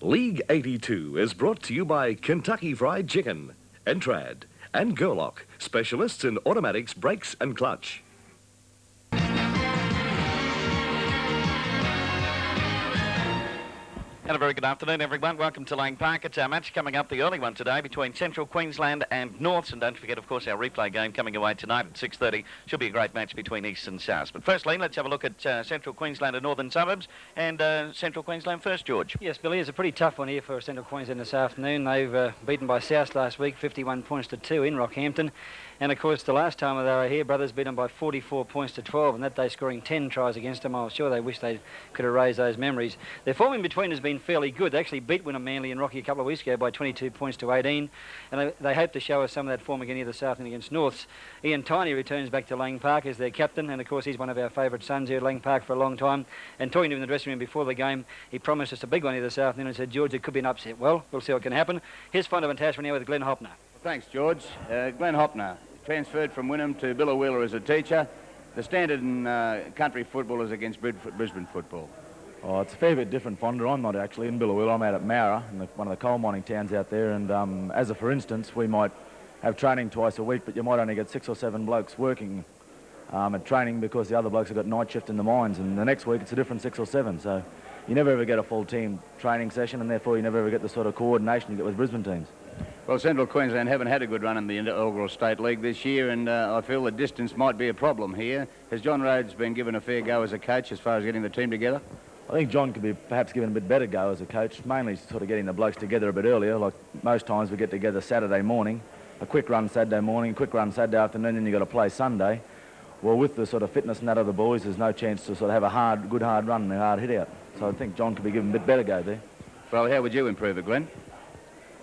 League 82 is brought to you by Kentucky Fried Chicken, Entrad, and Gerlock, specialists in automatics, brakes and clutch. And a very good afternoon, everyone. Welcome to Lang Park. It's our match coming up, the early one today, between Central Queensland and Norths. And don't forget, of course, our replay game coming away tonight at 6:30. Should be a great match between East and South. But firstly, let's have a look at Central Queensland and Northern Suburbs. And Central Queensland first, George. Yes, Billy, it's a pretty tough one here for Central Queensland this afternoon. They've beaten by South last week, 51 points to 2 in Rockhampton. And, of course, the last time they were here, Brothers beat them by 44 points to 12, and that day scoring 10 tries against them. I was sure they wish they could erase those memories. Their form in between has been fairly good. They actually beat Wynnum Manly and Rocky a couple of weeks ago by 22 points to 18, and they hope to show us some of that form again here this afternoon against Norths. Ian Tiney returns back to Lang Park as their captain, and, of course, he's one of our favourite sons here at Lang Park for a long time. And talking to him in the dressing room before the game, he promised us a big one here this afternoon and said, George, it could be an upset. Well, we'll see what can happen. Here's Fonda Metassa now with Glenn Hoppner. Thanks, George. Glenn Hoppner, transferred from Wynnum to Billawheeler as a teacher. The standard in country football is against Brisbane football. Oh, it's a fair bit different, Fonda. I'm not actually in Billawheeler. I'm out at Mara, in one of the coal mining towns out there. And as a for instance, we might have training twice a week, but you might only get 6 or 7 blokes working at training because the other blokes have got night shift in the mines. And the next week it's a different 6 or 7. So you never ever get a full team training session, and therefore you never ever get the sort of coordination you get with Brisbane teams. Well, Central Queensland haven't had a good run in the inaugural State League this year, and I feel the distance might be a problem here. Has John Rhodes been given a fair go as a coach as far as getting the team together? I think John could be perhaps given a bit better go as a coach, mainly sort of getting the blokes together a bit earlier. Like most times we get together Saturday morning, a quick run Saturday morning, quick run Saturday afternoon, and you've got to play Sunday. Well, with the sort of fitness and that of the boys, there's no chance to sort of have a good hard run and a hard hit out. So I think John could be given a bit better go there. Well, how would you improve it, Glenn?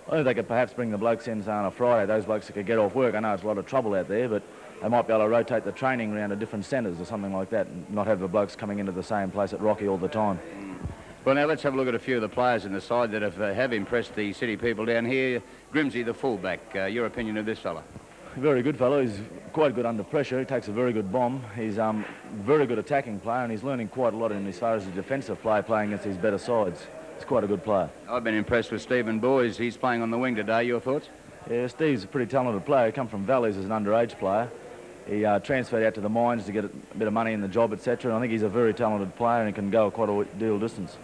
I think they could perhaps bring the blokes in, say, on a Friday, those blokes that could get off work. I know it's a lot of trouble out there, but they might be able to rotate the training around to different centres or something like that and not have the blokes coming into the same place at Rocky all the time. Well, now let's have a look at a few of the players in the side that have impressed the city people down here. Grimsey, the fullback, your opinion of this fella? Very good fellow. He's quite good under pressure. He takes a very good bomb. He's a very good attacking player, and he's learning quite a lot in as far as the defensive play, playing against these better sides. He's quite a good player. I've been impressed with Stephen Boys. He's playing on the wing today. Your thoughts? Yeah, Steve's a pretty talented player. He come from Valleys as an underage player. He transferred out to the mines to get a bit of money in the job, etc. And I think he's a very talented player and he can go quite a deal distance.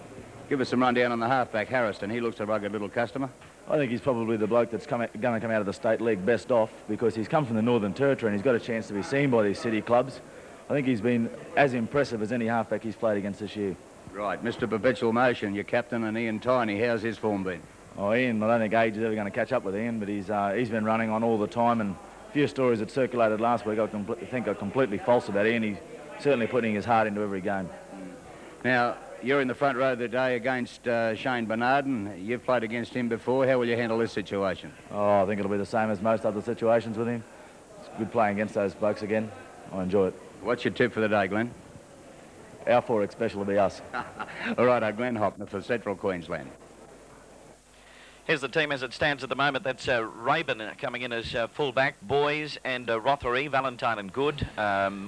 Give us some rundown on the halfback, Harrison. He looks a rugged little customer. I think he's probably the bloke that's going to come out of the State League best off because he's come from the Northern Territory and he's got a chance to be seen by these city clubs. I think he's been as impressive as any halfback he's played against this year. Right, Mr. Perpetual Motion, your captain, and Ian Tiney. How's his form been? Oh, Ian, I don't think age is ever going to catch up with Ian, but he's been running on all the time, and a few stories that circulated last week I think are completely false about Ian. He's certainly putting his heart into every game. Now, you're in the front row today against Shane Bernarden. You've played against him before. How will you handle this situation? Oh, I think it'll be the same as most other situations with him. It's good playing against those blokes again. I enjoy it. What's your tip for the day, Glenn? Our forex special will be us. All right, Glenn Hoppner for Central Queensland. Here's the team as it stands at the moment. That's Rabin coming in as fullback, Boys and Rothery, Valentine and Good.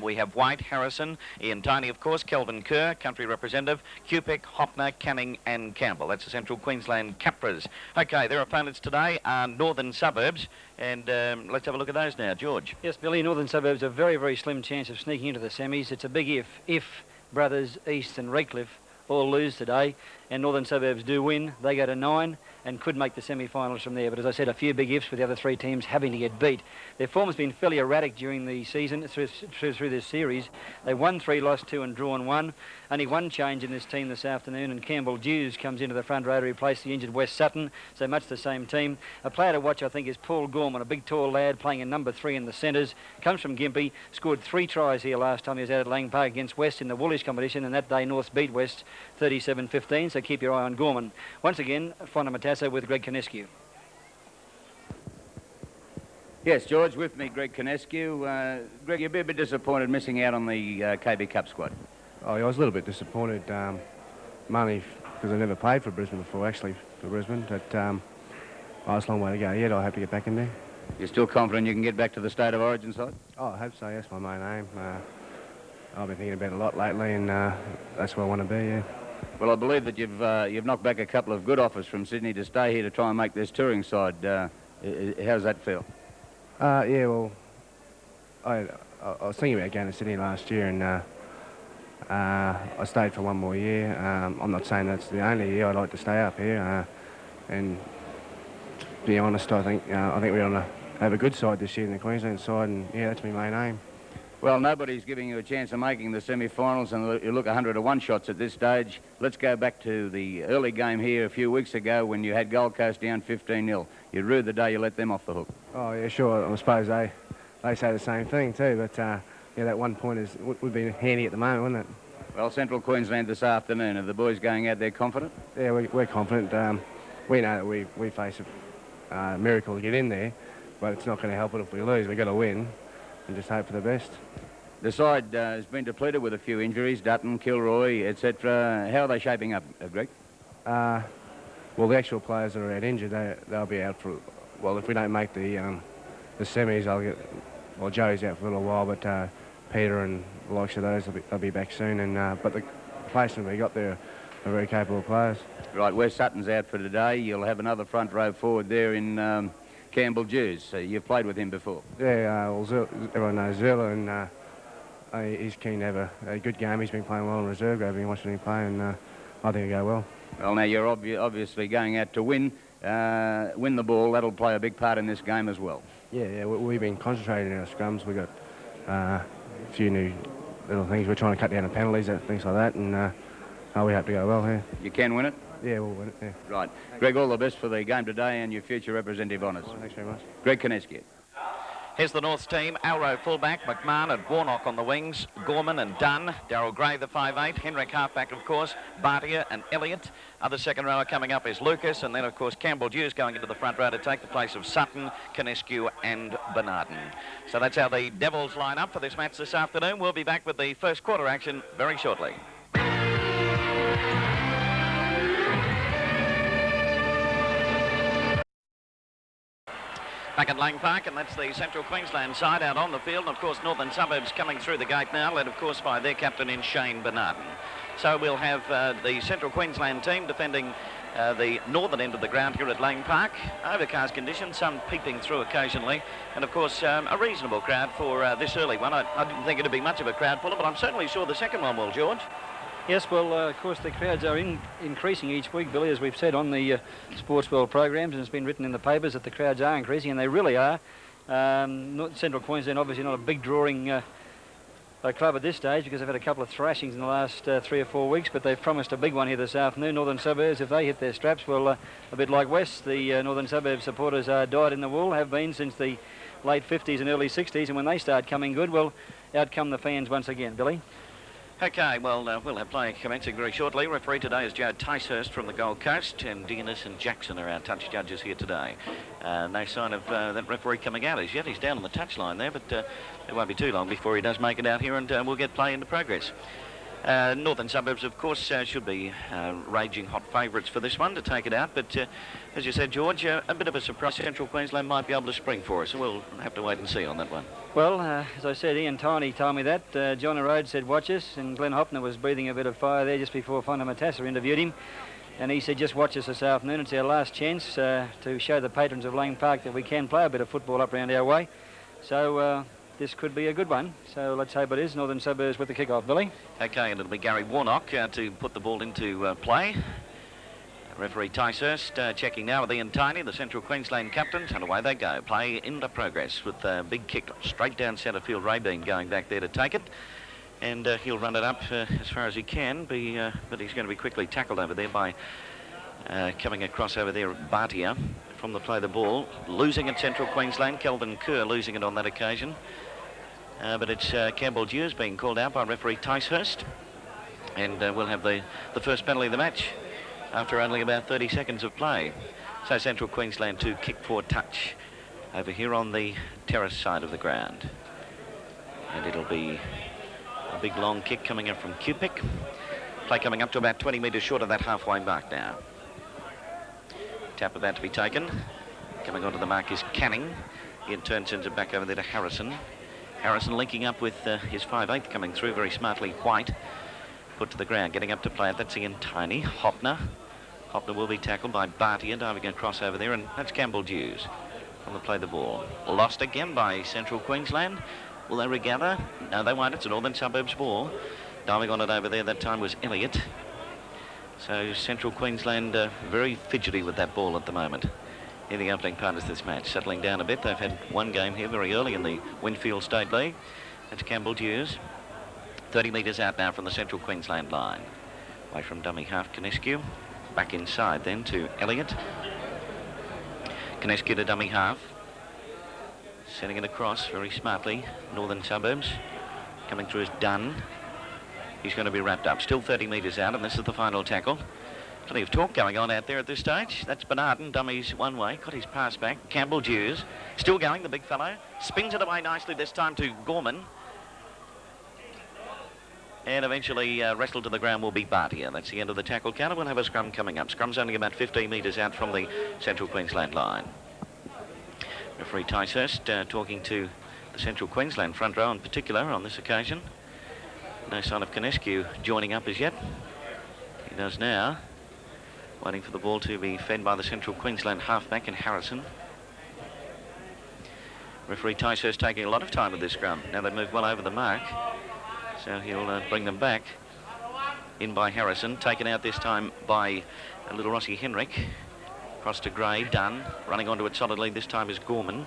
We have White, Harrison, Ian Tiney, of course, Kelvin Kerr, country representative, Cupic, Hoppner, Canning and Campbell. That's the Central Queensland Capras. Okay, their opponents today are Northern Suburbs, and let's have a look at those now. George. Yes, Billy, Northern Suburbs have a very, very slim chance of sneaking into the semis. It's a big if Brothers, East and Redcliffe all lose today and Northern Suburbs do win, they go to 9 and could make the semi-finals from there. But as I said, a few big ifs with the other 3 teams having to get beat. Their form has been fairly erratic during the season, through this series. They won 3, lost 2 and drawn 1. Only one change in this team this afternoon, and Campbell Dews comes into the front row to replace the injured Wes Sutton, so much the same team. A player to watch, I think, is Paul Gorman, a big tall lad playing in number 3 in the centres. Comes from Gympie, scored 3 tries here last time he was out at Lang Park against West in the Woolish competition, and that day North beat West 37-15, so keep your eye on Gorman. Once again, Fonda Metassa with Greg Conescu. Yes, George, with me, Greg Conescu. Greg, you'll be a bit disappointed missing out on the KB Cup squad. Oh, yeah, I was a little bit disappointed, mainly because I never played for Brisbane before, actually, for Brisbane. But it's a long way to go yet. I hope to get back in there. You're still confident you can get back to the State of Origin side? Oh, I hope so. That's my main aim. I've been thinking about it a lot lately, and that's where I want to be, yeah. Well, I believe that you've knocked back a couple of good offers from Sydney to stay here to try and make this touring side. How does that feel? Yeah, well, I was thinking about going to Sydney last year, and I stayed for one more year. I'm not saying that's the only year I'd like to stay up here. And to be honest, I think we're going to have a good side this year in the Queensland side, and yeah, that's my main aim. Well, nobody's giving you a chance of making the semi-finals, and you look 100-to-1 shots at this stage. Let's go back to the early game here a few weeks ago when you had Gold Coast down 15-0. You rued the day you let them off the hook. Oh, yeah, sure. I suppose they say the same thing too, but yeah, that 1 point would be handy at the moment, wouldn't it? Well, Central Queensland this afternoon. Are the boys going out there confident? Yeah, we're confident. We know that we face a miracle to get in there, but it's not going to help it if we lose. We've got to win and just hope for the best. The side has been depleted with a few injuries, Dutton, Kilroy, etc. How are they shaping up, Greg? Well, the actual players that are out injured, they'll be out for, well, if we don't make the semis, Joey's out for a little while, but Peter and the likes of those, they'll be back soon. And but the placement we got there are very capable players. Right, where Sutton's out for today, you'll have another front row forward there in Campbell Jews. You've played with him before. Yeah, well, everyone knows Zilla, and he's keen to have a good game. He's been playing well in reserve grade. I've been watching him play, and I think he'll go well. Well, now you're obviously going out to win the ball. That'll play a big part in this game as well. Yeah, we've been concentrating on our scrums. We've got a few new little things. We're trying to cut down the penalties and things like that, and we hope to go well here. You can win it? Yeah, we'll win it, yeah. Right. Greg, all the best for the game today and your future representative honours. Well, thanks very much. Greg Conescu. Here's the North's team. Alro fullback, McMahon and Warnock on the wings, Gorman and Dunn, Darryl Gray the 5'8", Henrik halfback of course, Bartia and Elliott. Other second rower coming up is Lucas, and then of course Campbell Dews going into the front row to take the place of Sutton, Conescu and Bernardin. So that's how the Devils line up for this match this afternoon. We'll be back with the first quarter action very shortly. Back at Lang Park, and that's the Central Queensland side out on the field. And of course, Northern Suburbs coming through the gate now, led of course by their captain in Shane Bernardin. So we'll have the Central Queensland team defending the northern end of the ground here at Lang Park. Overcast conditions, sun peeping through occasionally, and of course a reasonable crowd for this early one. I didn't think it'd be much of a crowd fuller, but I'm certainly sure the second one will, George. Yes, well, of course, the crowds are increasing each week, Billy, as we've said on the Sports World programs, and it's been written in the papers that the crowds are increasing, and they really are. Central Queensland, obviously not a big drawing club at this stage because they've had a couple of thrashings in the last 3 or 4 weeks, but they've promised a big one here this afternoon. Northern Suburbs, if they hit their straps, well, a bit like West, the Northern Suburbs supporters are dyed in the wool, have been since the late 50s and early 60s, and when they start coming good, well, out come the fans once again, Billy. Okay, well, we'll have play commencing very shortly. Referee today is Joe Ticehurst from the Gold Coast, and Dearness and Jackson are our touch judges here today. No sign of that referee coming out as yet. He's down on the touchline there, but it won't be too long before he does make it out here, and we'll get play into progress. Northern Suburbs, of course, should be raging hot favourites for this one to take it out, but as you said, George, a bit of a surprise. Central Queensland might be able to spring for us, so we'll have to wait and see on that one. Well, as I said, Ian Tiney told me that. John O'Rode said watch us, and Glenn Hoppner was breathing a bit of fire there just before Fonda Metassa interviewed him, and he said just watch us this afternoon. It's our last chance to show the patrons of Lang Park that we can play a bit of football up round our way. So this could be a good one, so let's hope it is. Northern Suburbs with the kick-off, Billy. Okay, and it'll be Gary Warnock to put the ball into play. Referee Ticehurst checking now with Ian Tiney, the Central Queensland captains, and away they go. Play into progress with a big kick straight down centre field. Rabin going back there to take it, and he'll run it up as far as he can, but he's going to be quickly tackled over there by coming across over there Bartia from the play the ball. Losing at Central Queensland, Kelvin Kerr losing it on that occasion. But it's Campbell Dews being called out by referee Ticehurst, and we'll have the first penalty of the match after only about 30 seconds of play. So Central Queensland to kick for touch over here on the terrace side of the ground. And it'll be a big long kick coming in from Cupic. Play coming up to about 20 metres short of that halfway mark now. Tap about to be taken. Coming onto the mark is Canning. He in turn sends it back over there to Harrison. Harrison linking up with his 5'8" coming through very smartly, White. put to the ground. Getting up to play it, that's Ian Tiny. Hoppner. Hoppner will be tackled by Bartia, diving across over there, and that's Campbell Dews. Will play the ball. Lost again by Central Queensland. Will they regather? No, they won't. It's a Northern Suburbs ball. Diving on it over there that time was Elliott. So Central Queensland very fidgety with that ball at the moment. In the opening part of this match, settling down a bit. They've had one game here very early in the Winfield State League. That's Campbell Dews. 30 metres out now from the Central Queensland line. Away from dummy half Conescu. Back inside then to Elliott. Conescu to dummy half. Sending it across very smartly. Northern Suburbs. Coming through is Dunn. He's going to be wrapped up. Still 30 metres out, and this is the final tackle. Plenty of talk going on out there at this stage. That's Bernardin, dummies one way. Got his pass back. Campbell Dews. Still going, the big fellow. Spins it away nicely this time to Gorman. And eventually wrestled to the ground will be Bartia. That's the end of the tackle counter. We'll have a scrum coming up. Scrum's only about 15 metres out from the Central Queensland line. Referee Ticehurst talking to the Central Queensland front row in particular on this occasion. No sign of Conescu joining up as yet. He does now. Waiting for the ball to be fed by the Central Queensland halfback in Harrison. Referee Ticehurst taking a lot of time with this scrum. Now they've moved well over the mark. So he'll bring them back. In by Harrison. Taken out this time by little Rossi Henrik. Across to Gray. Dunn. Running onto it solidly. This time is Gorman.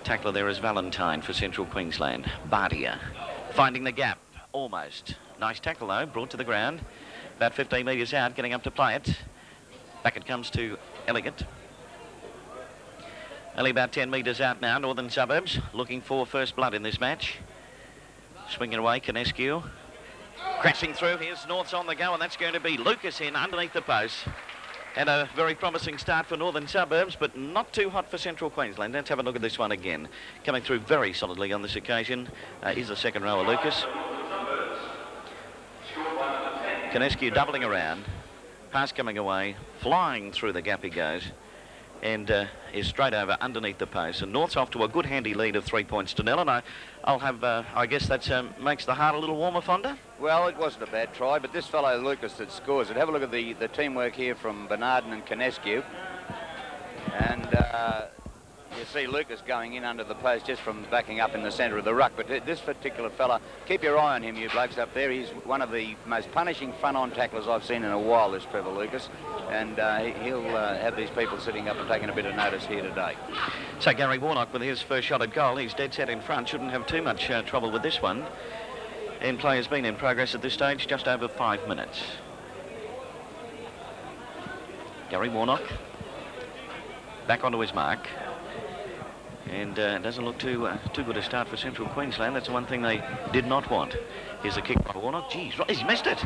Tackler there is Valentine for Central Queensland. Bardia. Finding the gap. Almost. Nice tackle though. Brought to the ground. About 15 metres out, getting up to play it. Back it comes to Elliott. Only about 10 metres out now, Northern Suburbs, looking for first blood in this match. Swinging away, Conescu. Crashing through, here's North's on the go, and that's going to be Lucas in underneath the post. And a very promising start for Northern Suburbs, but not too hot for Central Queensland. Let's have a look at this one again. Coming through very solidly on this occasion is the second rower, Lucas. Conescu doubling around, pass coming away, flying through the gap he goes, and is straight over underneath the post. And North's off to a good handy lead of 3 points to nil, and I'll have, I guess that makes the heart a little warmer, Fonda? Well, it wasn't a bad try, but this fellow Lucas that scores it. Have a look at the teamwork here from Bernardin and Conescu. And you see Lucas going in under the post just from backing up in the centre of the ruck. But this particular fella, keep your eye on him, you blokes up there. He's one of the most punishing front-on tacklers I've seen in a while, this Trevor Lucas. And he'll have these people sitting up and taking a bit of notice here today. So Gary Warnock with his first shot at goal. He's dead set in front. Shouldn't have too much trouble with this one. And play has been in progress at this stage, just over 5 minutes. Gary Warnock back onto his mark. And it doesn't look too good a start for Central Queensland. That's the one thing they did not want. Here's a kick by Warnock. Geez, he's missed it.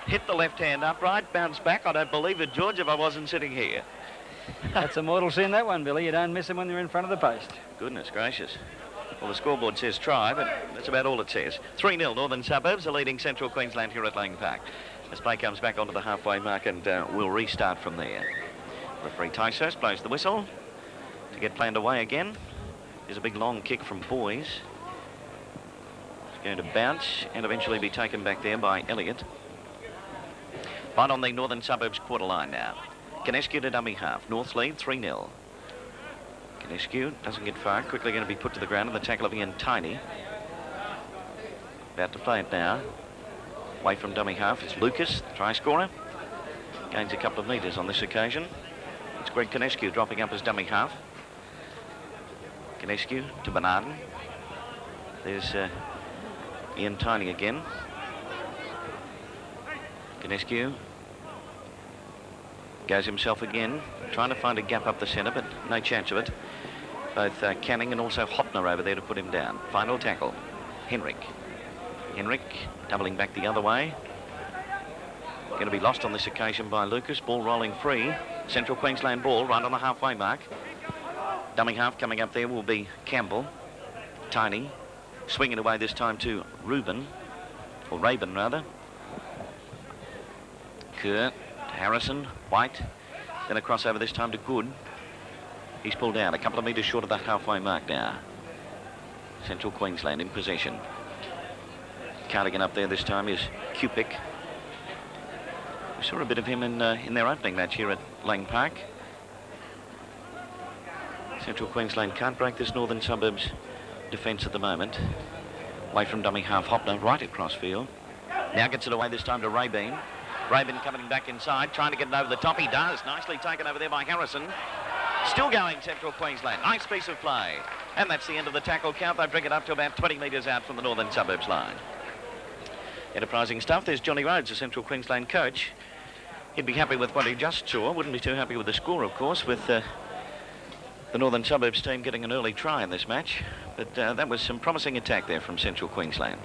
Hit the left hand upright, bounced back. I don't believe it, George, if I wasn't sitting here. That's a mortal sin, that one, Billy. You don't miss them when they're in front of the post. Goodness gracious. Well, the scoreboard says try, but that's about all it says. 3-0, Northern Suburbs are leading Central Queensland here at Lang Park. As play comes back onto the halfway mark, and we'll restart from there. Referee Ticehurst blows the whistle to get planned away again. There's a big long kick from Boys. It's going to bounce and eventually be taken back there by Elliott. Right on the Northern Suburbs quarter line now. Conescu to dummy half. North lead 3-0. Conescu doesn't get far. Quickly going to be put to the ground in the tackle of Ian Tiny. About to play it now. Away from dummy half is Lucas, the try scorer. Gains a couple of metres on this occasion. It's Greg Conescu dropping up as dummy half. Conescu to Bernardin. There's Ian Tiny again. Conescu goes himself again, trying to find a gap up the centre, but no chance of it. Both Canning and also Hoppner over there to put him down. Final tackle, Henrik. Henrik doubling back the other way. Going to be lost on this occasion by Lucas. Ball rolling free. Central Queensland ball right on the halfway mark. Dummy half coming up there will be Campbell. Tiny. Swinging away this time to Reuben. Or Raven, rather. Kerr to Harrison. White. Then a crossover this time to Good. He's pulled down a couple of metres short of that halfway mark now. Central Queensland in possession. cardigan up there this time is Cupic. We saw a bit of him in their opening match here at Lang Park. Central Queensland can't break this Northern Suburbs defence at the moment. Away from dummy half Hoppner, right across field. Now gets it away this time to Rabin. Rabin coming back inside, trying to get it over the top. He does. Nicely taken over there by Harrison. Still going, Central Queensland. Nice piece of play. And that's the end of the tackle count. They bring it up to about 20 metres out from the Northern Suburbs line. Enterprising stuff. There's Johnny Rhodes, the Central Queensland coach. He'd be happy with what he just saw. Wouldn't be too happy with the score, of course, with the Northern Suburbs team getting an early try in this match. But that was some promising attack there from Central Queensland.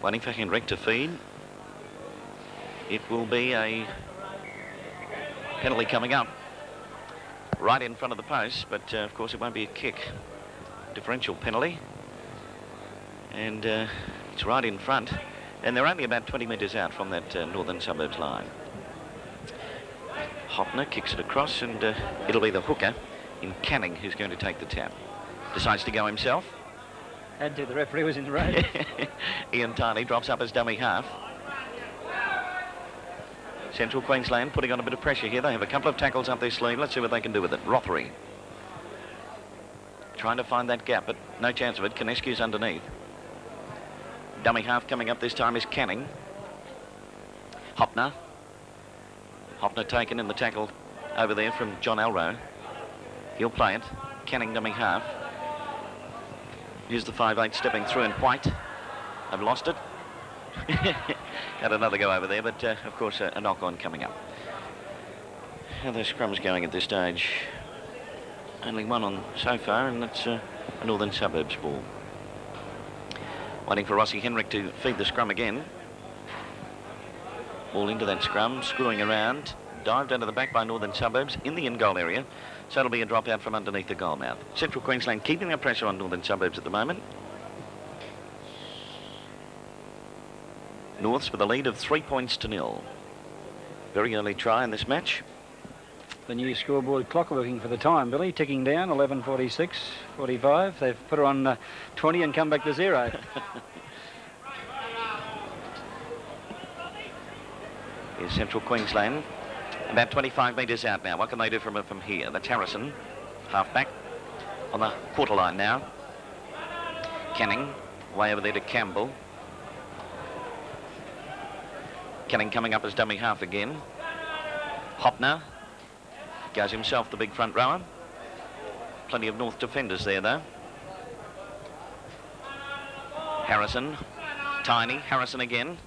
Waiting for Henrik to feed. It will be a penalty coming up right in front of the post, but of course it won't be a kick. Differential penalty. And it's right in front. And they're only about 20 metres out from that Northern Suburbs line. Hoppner kicks it across, and it'll be the hooker in Canning who's going to take the tap. Decides to go himself. Had to, the referee was in the road. Ian Tarney drops up as dummy half. Central Queensland putting on a bit of pressure here. They have a couple of tackles up their sleeve. Let's see what they can do with it. Rothery trying to find that gap, but no chance of it. Conescu's underneath. Dummy half coming up this time is Canning. Hoppner. Hoppner taken in the tackle over there from John Alroe. He'll play it. Canning dummy half. Here's the 5'8" stepping through in white. I've lost it. Had another go over there, but of course a knock-on coming up. How are those scrums going at this stage? Only one on so far, and that's a Northern Suburbs ball. Waiting for Rossi Henrik to feed the scrum again. Ball into that scrum, screwing around. Dived under the back by Northern Suburbs in the in-goal area. So it'll be a drop out from underneath the goal mouth. Central Queensland keeping their pressure on Northern Suburbs at the moment. Norths with a lead of 3-0. Very early try in this match. The new scoreboard clock looking for the time, Billy, ticking down, 11:46, 45. They've put her on 20 and come back to 0. Here's Central Queensland. About 25 metres out now. What can they do from here? That's Harrison, half-back, on the quarter line now. Canning, way over there to Campbell. Canning coming up as dummy half again. Hoppner goes himself, the big front rower. Plenty of North defenders there, though. Harrison, Tiny, Harrison again.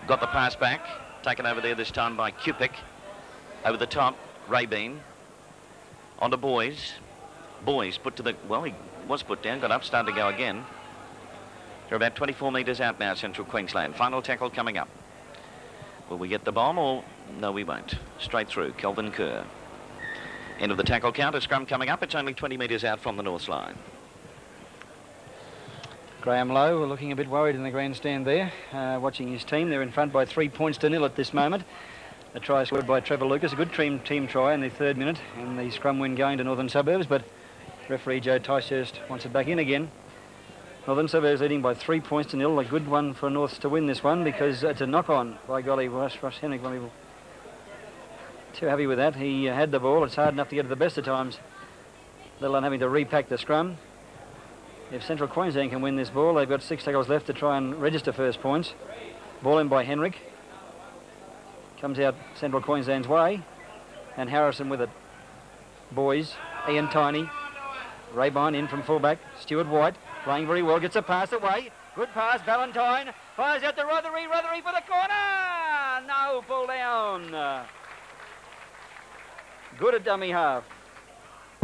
Got the pass back. Taken over there this time by Cupic. Over the top, Rabin. On to Boys. Boys put to the... Well, he was put down, got up, started to go again. They're about 24 metres out now, Central Queensland. Final tackle coming up. Will we get the bomb or... No, we won't. Straight through, Kelvin Kerr. End of the tackle count, a scrum coming up. It's only 20 metres out from the North line. Graham Lowe looking a bit worried in the grandstand there, watching his team. They're in front by 3-0 at this moment. A try scored by Trevor Lucas, a good team try in the 3rd minute, and the scrum win going to Northern Suburbs, but referee Joe Ticehurst wants it back in again. Northern Suburbs leading by 3-0, a good one for Norths to win this one because it's a knock-on. By golly, Ross Henrik won't be too happy with that. He had the ball. It's hard enough to get to the best of times, let alone having to repack the scrum. If Central Queensland can win this ball, they've got 6 tackles left to try and register first points. Ball in by Henrik. Comes out Central Queensland's way. And Harrison with it. Boys, Ian Tiny. Rabine in from fullback. Stuart White playing very well. Gets a pass away. Good pass. Valentine fires out to Rothery. Rothery for the corner. No, pull down. Good at dummy half.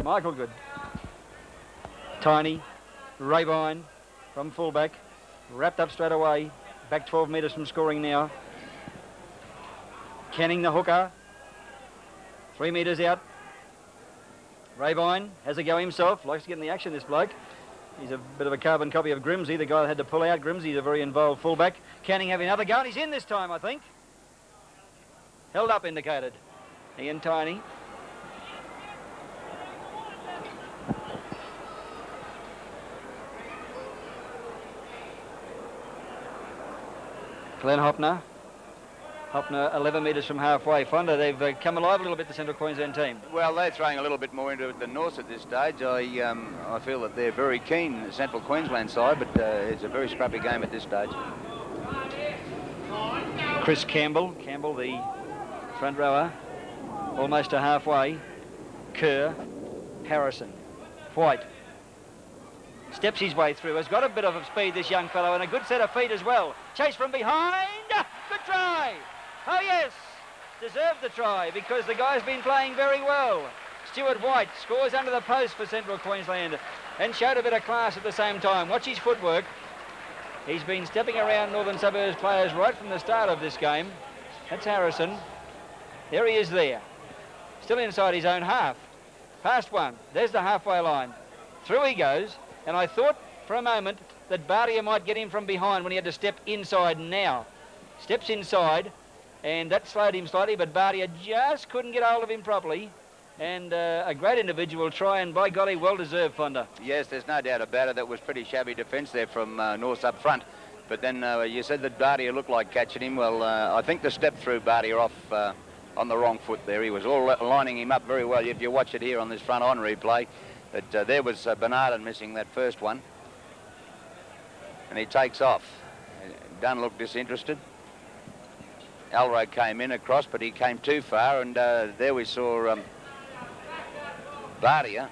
Michael Good. Tiny. Rabine from fullback, wrapped up straight away, back 12 metres from scoring now. Canning the hooker, 3 metres out. Rabine has a go himself, likes to get in the action, this bloke. He's a bit of a carbon copy of Grimsey, the guy that had to pull out. Grimsey's a very involved fullback. Canning having another go, and he's in this time, I think. Held up indicated. Ian Tiny. Glenn Hoppner. Hoppner 11 metres from halfway. Fonda, they've come alive a little bit, the Central Queensland team. Well, they're throwing a little bit more into it than Norths at this stage. I feel that they're very keen, the Central Queensland side, but it's a very scrappy game at this stage. Chris Campbell, the front rower, almost to halfway. Kerr, Harrison, White. Steps his way through, has got a bit of speed, this young fellow, and a good set of feet as well. Chase from behind, good try. Oh yes, deserved the try because the guy's been playing very well. Stuart White scores under the post for Central Queensland and showed a bit of class at the same time. Watch his footwork. He's been stepping around Northern Suburbs players right from the start of this game. That's Harrison. There he is there. Still inside his own half. Past one. There's the halfway line. Through he goes. And I thought for a moment that Bardia might get him from behind when he had to step inside now. Steps inside, and that slowed him slightly, but Bardia just couldn't get hold of him properly. And a great individual try, and by golly, well-deserved, Fonda. Yes, there's no doubt about it. That was pretty shabby defence there from Norths up front. But then you said that Bardia looked like catching him. Well, I think the step threw Bardia off on the wrong foot there. He was all lining him up very well. If you watch it here on this front-on replay, that there was Bernardin missing that first one. And he takes off. Dunn looked disinterested. Alro came in across, but he came too far, and there we saw Bardia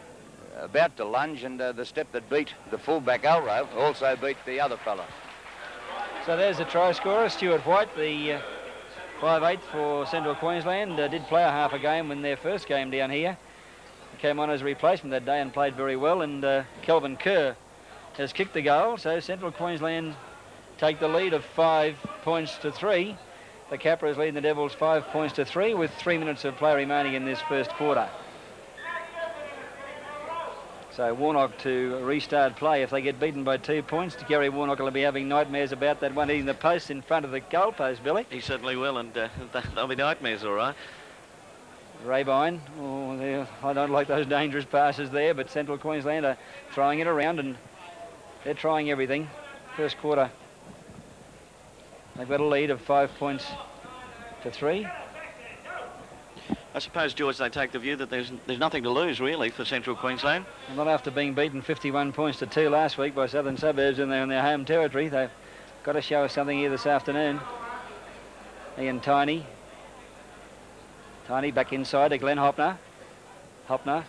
about to lunge, and the step that beat the fullback Alro also beat the other fella. So there's the try scorer, Stuart White, the 5'8" for Central Queensland. Did play a half a game in their first game down here. He came on as a replacement that day and played very well, and Kelvin Kerr has kicked the goal, so Central Queensland take the lead of 5 points to 3. The Capras leading the Devils 5 points to 3 with 3 minutes of play remaining in this first quarter. So Warnock to restart play. If they get beaten by 2 points, Gary Warnock will be having nightmares about that one hitting the post in front of the goal post, Billy. He certainly will, and they'll be nightmares, all right. Rabine, I don't like those dangerous passes there, but Central Queensland are throwing it around, and they're trying everything. First quarter, they've got a lead of 5 points to 3. I suppose, George, they take the view that there's nothing to lose, really, for Central Queensland. And not after being beaten 51 points to 2 last week by Southern Suburbs in their home territory. They've got to show us something here this afternoon. Ian Tiny. Tiny back inside to Glenn Hoppner. Hoppner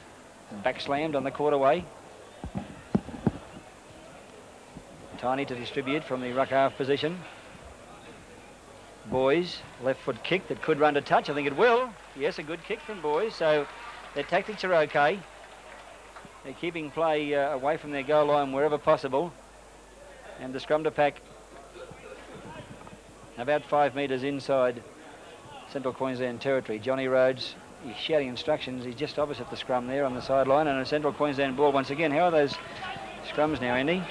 back slammed on the quarterway. Tiny to distribute from the ruck half position. Boys, left foot kick that could run to touch. I think it will. Yes, a good kick from Boys. So their tactics are okay. They're keeping play away from their goal line wherever possible. And the scrum to pack about 5 metres inside Central Queensland territory. Johnny Rhodes, he's shouting instructions. He's just opposite the scrum there on the sideline. And a Central Queensland ball once again. How are those scrums now, Andy?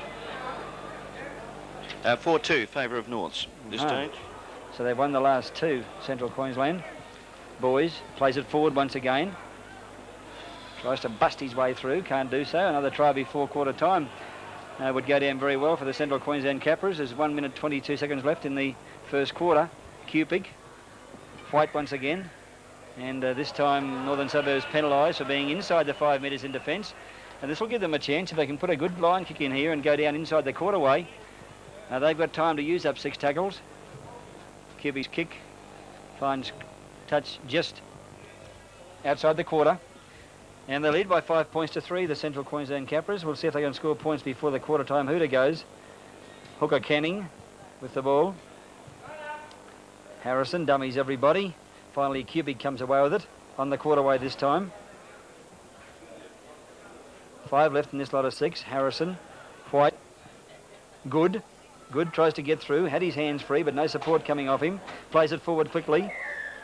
4-2, favour of Norths this stage. So they've won the last 2, Central Queensland. Boys plays it forward once again. Tries to bust his way through, can't do so. Another try before quarter time would go down very well for the Central Queensland Capras. There's 1 minute 22 seconds left in the first quarter. Cupig, White once again. And this time Northern Suburbs penalised for being inside the 5 metres in defence. And this will give them a chance if they can put a good line kick in here and go down inside the quarterway. They've got time to use up 6 tackles. Cubby's kick finds touch just outside the quarter. And they lead by 5 points to 3, the Central Queensland Capras. We'll see if they can score points before the quarter time hooter goes. Hooker Canning with the ball. Harrison dummies everybody. Finally, Cubby comes away with it on the quarterway this time. 5 left in this lot of 6. Harrison, White, Good tries to get through, had his hands free, but no support coming off him. Plays it forward quickly,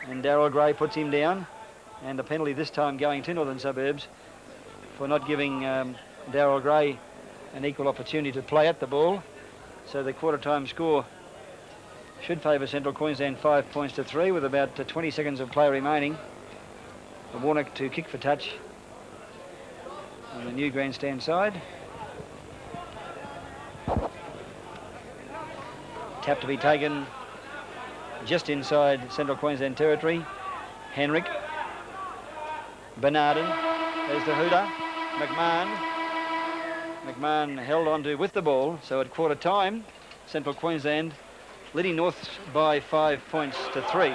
and Darryl Gray puts him down. And the penalty this time going to Northern Suburbs for not giving Darryl Gray an equal opportunity to play at the ball. So the quarter time score should favour Central Queensland 5 points to 3 with about 20 seconds of play remaining. Warnock to kick for touch on the new grandstand side. Tap to be taken just inside Central Queensland territory. Henrik. Bernardin. There's the hooter. McMahon held on to with the ball. So at quarter time, Central Queensland leading North by 5 points to 3.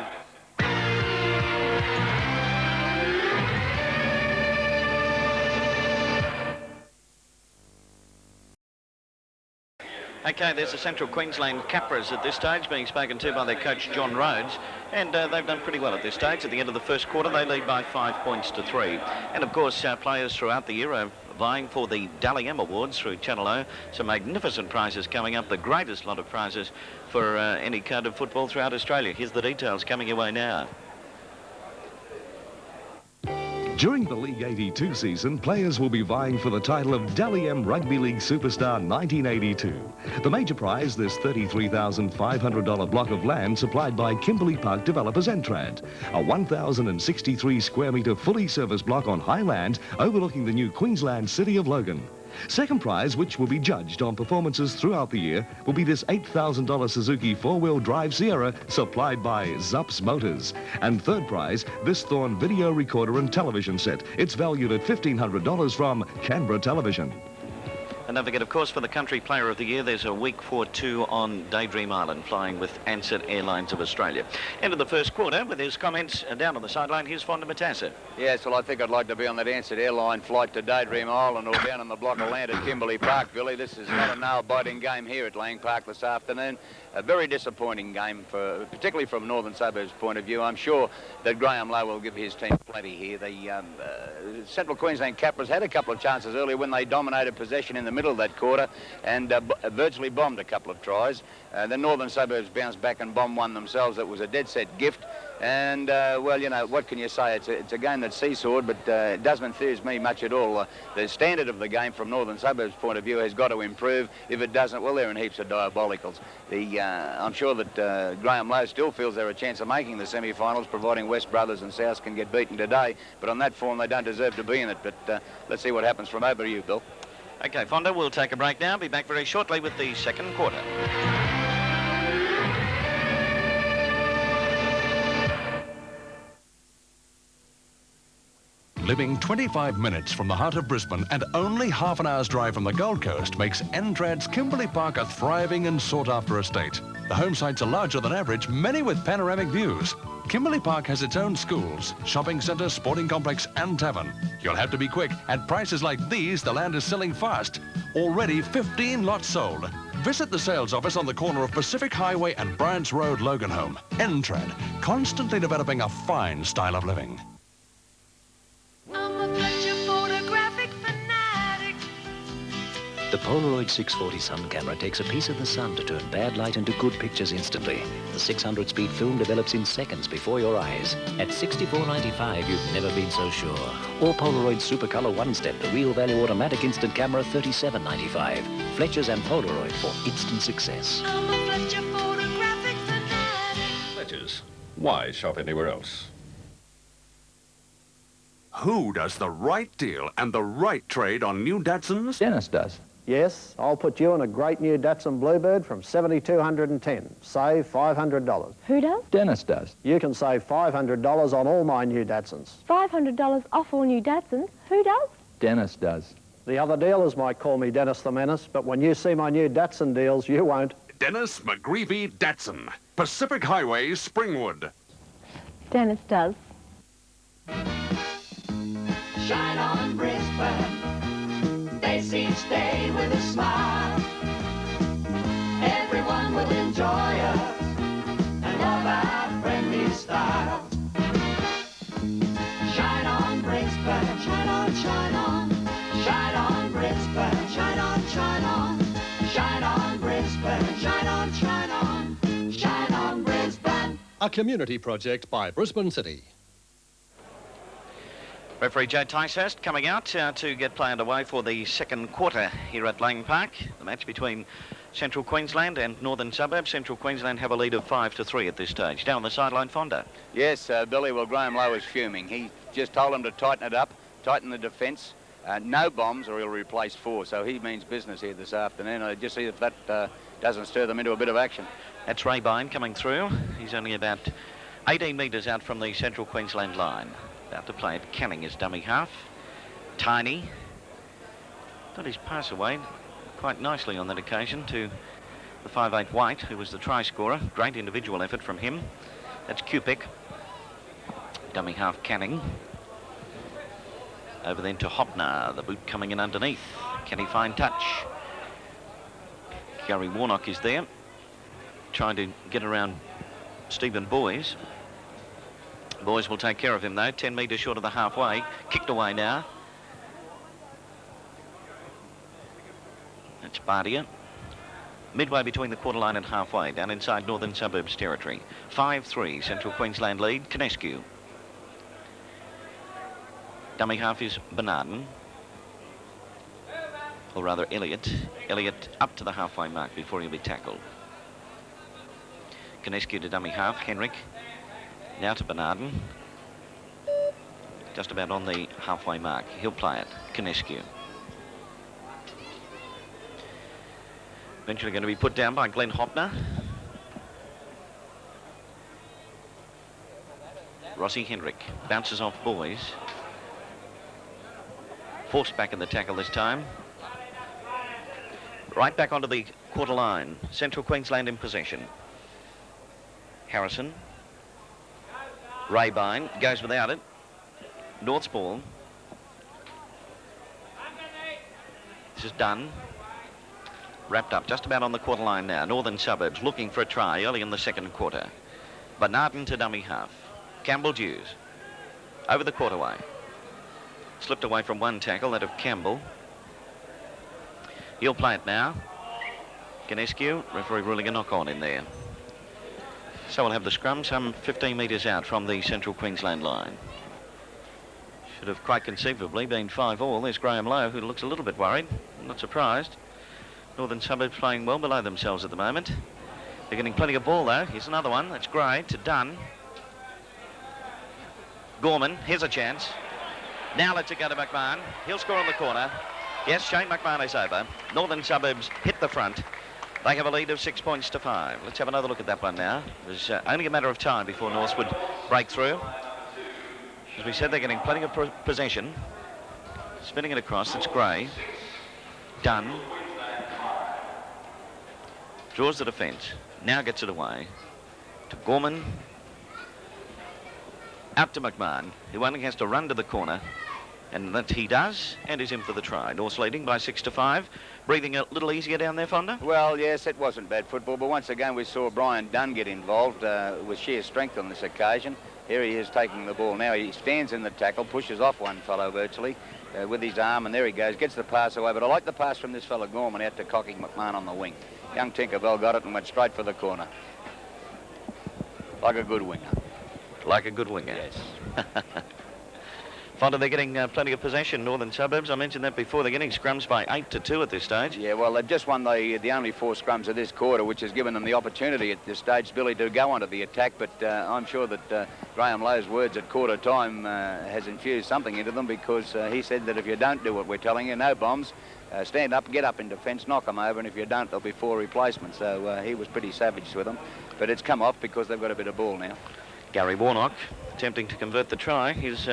Okay, there's the Central Queensland Capras at this stage, being spoken to by their coach John Rhodes, and they've done pretty well at this stage. At the end of the first quarter, they lead by 5 points to 3. And of course, players throughout the year are vying for the Dally M Awards through Channel O. Some magnificent prizes coming up, the greatest lot of prizes for any kind of football throughout Australia. Here's the details coming your way now. During the League 82 season, players will be vying for the title of Dally M Rugby League Superstar 1982. The major prize, this $33,500 block of land supplied by Kimberley Park developers Entrad, a 1,063 square metre fully serviced block on high land overlooking the new Queensland city of Logan. Second prize, which will be judged on performances throughout the year, will be this $8,000 Suzuki four-wheel drive Sierra supplied by Zups Motors. And third prize, this Thorn video recorder and television set. It's valued at $1,500 from Canberra Television. And don't forget, of course, for the Country Player of the Year, there's a week 4-2 on Daydream Island, flying with Ansett Airlines of Australia. End of the first quarter, with his comments down on the sideline, here's Fonda Metassa. Yes, well, I think I'd like to be on that Ansett Airline flight to Daydream Island or down on the block of land at Kimberley Park, Billy. This is not a nail-biting game here at Lang Park this afternoon. A very disappointing game, particularly from Northern Suburbs' point of view. I'm sure that Graham Lowe will give his team plenty here. The Central Queensland Capras had a couple of chances earlier when they dominated possession in the middle of that quarter and virtually bombed a couple of tries. The Northern Suburbs bounced back and bombed one themselves. It was a dead-set gift. And, well, you know, what can you say? It's a game that's seesawed, but it doesn't enthuse me much at all. The standard of the game from Northern Suburbs' point of view has got to improve. If it doesn't, well, they're in heaps of diabolicals. I'm sure that Graham Lowe still feels they're a chance of making the semi-finals, providing West Brothers and Souths can get beaten today. But on that form, they don't deserve to be in it. But let's see what happens from over to you, Bill. Okay, Fonda, we'll take a break now. Be back very shortly with the second quarter. Living 25 minutes from the heart of Brisbane and only half an hour's drive from the Gold Coast makes Entrad's Kimberley Park a thriving and sought-after estate. The home sites are larger than average, many with panoramic views. Kimberley Park has its own schools, shopping centre, sporting complex and tavern. You'll have to be quick. At prices like these, the land is selling fast. Already 15 lots sold. Visit the sales office on the corner of Pacific Highway and Bryant's Road, Loganholme. Entrad, constantly developing a fine style of living. The Polaroid 640 Sun camera takes a piece of the sun to turn bad light into good pictures instantly. The 600-speed film develops in seconds before your eyes. At $64.95, you've never been so sure. Or Polaroid Supercolor One-Step, the real value automatic instant camera, $37.95. Fletcher's and Polaroid for instant success. I'm a Fletcher photographic fanatic. Fletcher's. Why shop anywhere else? Who does the right deal and the right trade on new Datsuns? Dennis does. Yes, I'll put you in a great new Datsun Bluebird from $7,210. Save $500. Who does? Dennis does. You can save $500 on all my new Datsuns. $500 off all new Datsuns? Who does? Dennis does. The other dealers might call me Dennis the Menace, but when you see my new Datsun deals, you won't. Dennis McGreevy Datsun. Pacific Highway, Springwood. Dennis does. Shine on Brisbane. Face each day with a smile. Everyone will enjoy us and love our friendly style. Shine on Brisbane. Shine on, shine on. Shine on Brisbane. Shine on, shine on. Shine on Brisbane. Shine on, shine on. Shine on Brisbane. A community project by Brisbane City. Referee Joe Ticehurst coming out to get play underway for the second quarter here at Lang Park. The match between Central Queensland and Northern Suburbs. Central Queensland have a lead of 5-3 at this stage. Down the sideline, Fonda. Yes, Billy, well, Graham Lowe is fuming. He just told him to tighten it up, tighten the defence. no bombs or he'll replace 4. So he means business here this afternoon. I just see if that doesn't stir them into a bit of action. That's Raybine coming through. He's only about 18 metres out from the Central Queensland line. About to play it. Canning is dummy half. Tiny. Got his pass away quite nicely on that occasion to the 5'8" White, who was the try scorer. Great individual effort from him. That's Cupic. Dummy half Canning. Over then to Hoppner, the boot coming in underneath. Can he find touch? Gary Warnock is there, trying to get around Stephen Boys. Boys will take care of him though, 10 metres short of the halfway. Kicked away now. That's Bardia. Midway between the quarter line and halfway, down inside Northern Suburbs territory. 5-3, Central Queensland lead, Conescu. Dummy half is Bernardin. Or rather Elliott. Elliott up to the halfway mark before he'll be tackled. Conescu to dummy half, Henrik. Now to Bernardin. Just about on the halfway mark. He'll play it, Conescu. Eventually going to be put down by Glenn Hoppner. Rossi Henrik bounces off Boys. Forced back in the tackle this time. Right back onto the quarter line. Central Queensland in possession. Harrison. Raybine goes without it. North's ball. This is done. Wrapped up just about on the quarter line now. Northern Suburbs looking for a try early in the second quarter. Bernardin to dummy half. Campbell Dews. Over the quarterway. Slipped away from one tackle, that of Campbell. He'll play it now. Conescu, referee ruling a knock-on in there. So we'll have the scrum some 15 metres out from the Central Queensland line. Should have quite conceivably been 5-all. There's Graham Lowe, who looks a little bit worried. I'm not surprised. Northern Suburbs playing well below themselves at the moment. They're getting plenty of ball, though. Here's another one. That's Gray to Dunn. Gorman, here's a chance. Now let's it go to McMahon. He'll score on the corner. Yes, Shane McMahon is over. Northern Suburbs hit the front. They have a lead of 6 points to 5. Let's have another look at that one now. It was only a matter of time before Norths would break through. As we said, they're getting plenty of possession. Spinning it across, it's Gray. Dunn. Draws the defence. Now gets it away. To Gorman. Out to McMahon, who only has to run to the corner. And that he does, and is in for the try. North's leading by 6-5. Breathing a little easier down there, Fonda? Well, yes, it wasn't bad football, but once again we saw Brian Dunn get involved with sheer strength on this occasion. Here he is taking the ball now. He stands in the tackle, pushes off one fellow virtually with his arm, and there he goes, gets the pass away. But I like the pass from this fellow Gorman out to Cocky McMahon on the wing. Young Tinkerbell got it and went straight for the corner. Like a good winger. Like a good winger. Yes. Fonda, they're getting plenty of possession, Northern Suburbs. I mentioned that before. They're getting scrums by 8-2 at this stage. Yeah, well, they've just won the only 4 scrums of this quarter, which has given them the opportunity at this stage, Billy, to go onto the attack. But I'm sure that Graham Lowe's words at quarter time has infused something into them, because he said that if you don't do what we're telling you, no bombs, stand up, get up in defence, knock them over, and if you don't, there'll be 4 replacements. So he was pretty savage with them. But it's come off because they've got a bit of ball now. Gary Warnock attempting to convert the try. His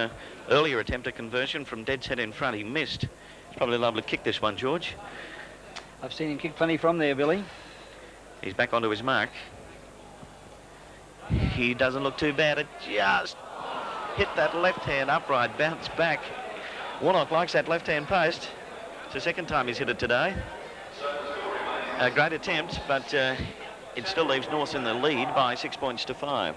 earlier attempt at conversion from dead set in front, he missed. He's probably liable to kick this one, George. I've seen him kick plenty from there, Billy. He's back onto his mark. He doesn't look too bad. It just hit that left-hand upright, bounced back. Warnock likes that left-hand post. It's the second time he's hit it today. A great attempt, but it still leaves North in the lead by 6 points to 5.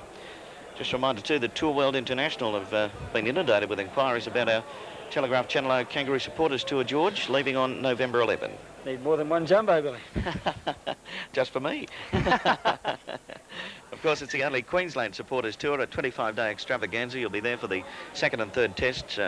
Just a reminder too that Tour World International have been inundated with inquiries about our Telegraph Channel O Kangaroo Supporters Tour, George, leaving on November 11. Need more than one jumbo, Billy. Just for me. Of course, it's the only Queensland Supporters Tour, a 25-day extravaganza. You'll be there for the second and third tests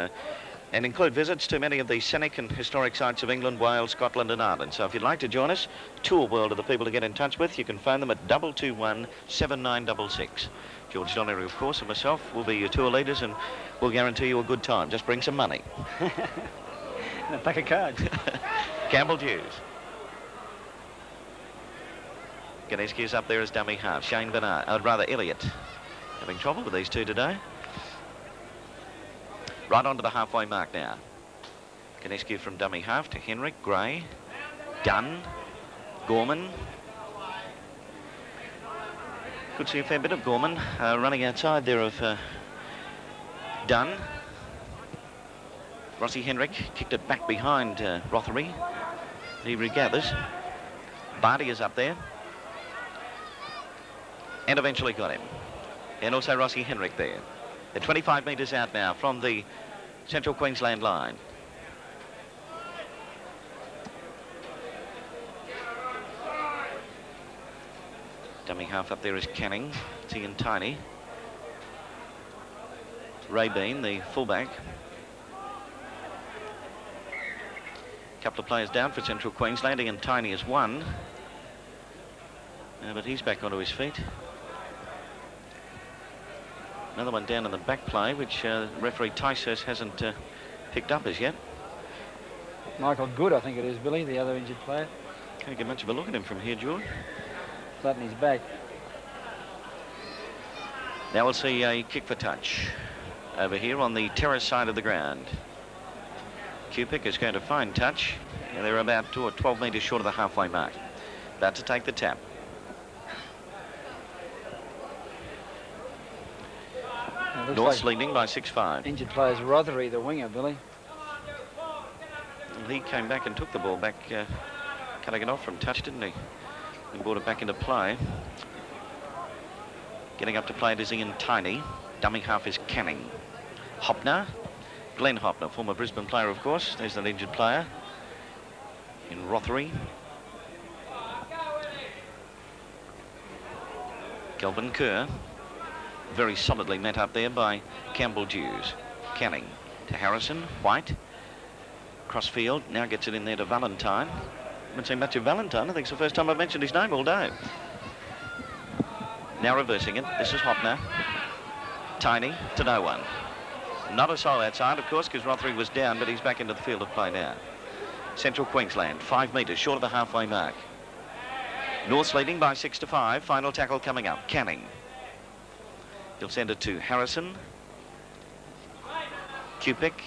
and include visits to many of the scenic and historic sites of England, Wales, Scotland and Ireland. So if you'd like to join us, Tour World are the people to get in touch with. You can phone them at 221 7966. George Donnery, of course, and myself will be your tour leaders, and we'll guarantee you a good time. Just bring some money. a pack of cards. Campbell Hughes. Conescu's up there as dummy half. Shane Bernard, Elliott. Having trouble with these two today. Right onto the halfway mark now. Conescu from dummy half to Henrik, Gray, Dunn, Gorman. Could see a fair bit of Gorman running outside there of Dunn. Rossi Henrik kicked it back behind Rothery. He regathers. Barty is up there. And eventually got him. And also Rossi Henrik there. They're 25 metres out now from the Central Queensland line. Dummy half up there is Canning. It's Ian Tiny. Ray Bean, the fullback. Couple of players down for Central Queensland. Ian Tiny is one. But he's back onto his feet. Another one down in the back play, which referee Ticehurst hasn't picked up as yet. Michael Good, I think it is, Billy, the other injured player. Can't get much of a look at him from here, George. Flat in his back. Now we'll see a kick for touch over here on the terrace side of the ground. Cupic is going to find touch. They're about 2 or 12 metres short of the halfway mark. About to take the tap. North's leading by 6-5. Injured player's Rothery, the winger, Billy. He came back and took the ball back, cutting it off from touch, didn't he? He brought it back into play. Getting up to play it is Ian Tiny. Dummy half is Canning. Hoppner. Glenn Hoppner, former Brisbane player, of course. There's an injured player in Rothery. Kelvin Kerr. Very solidly met up there by Campbell Hughes. Canning to Harrison. White. Crossfield now gets it in there to Valentine. Haven't seen much of Valentine. I think it's the first time I've mentioned his name all day. Now reversing it. This is Hoppner. Tiny to no one. Not a soul outside, of course, because Rothery was down, but he's back into the field of play now. Central Queensland, 5 metres short of the halfway mark. North's leading by 6-5. Final tackle coming up. Canning. He'll send it to Harrison. Cupic.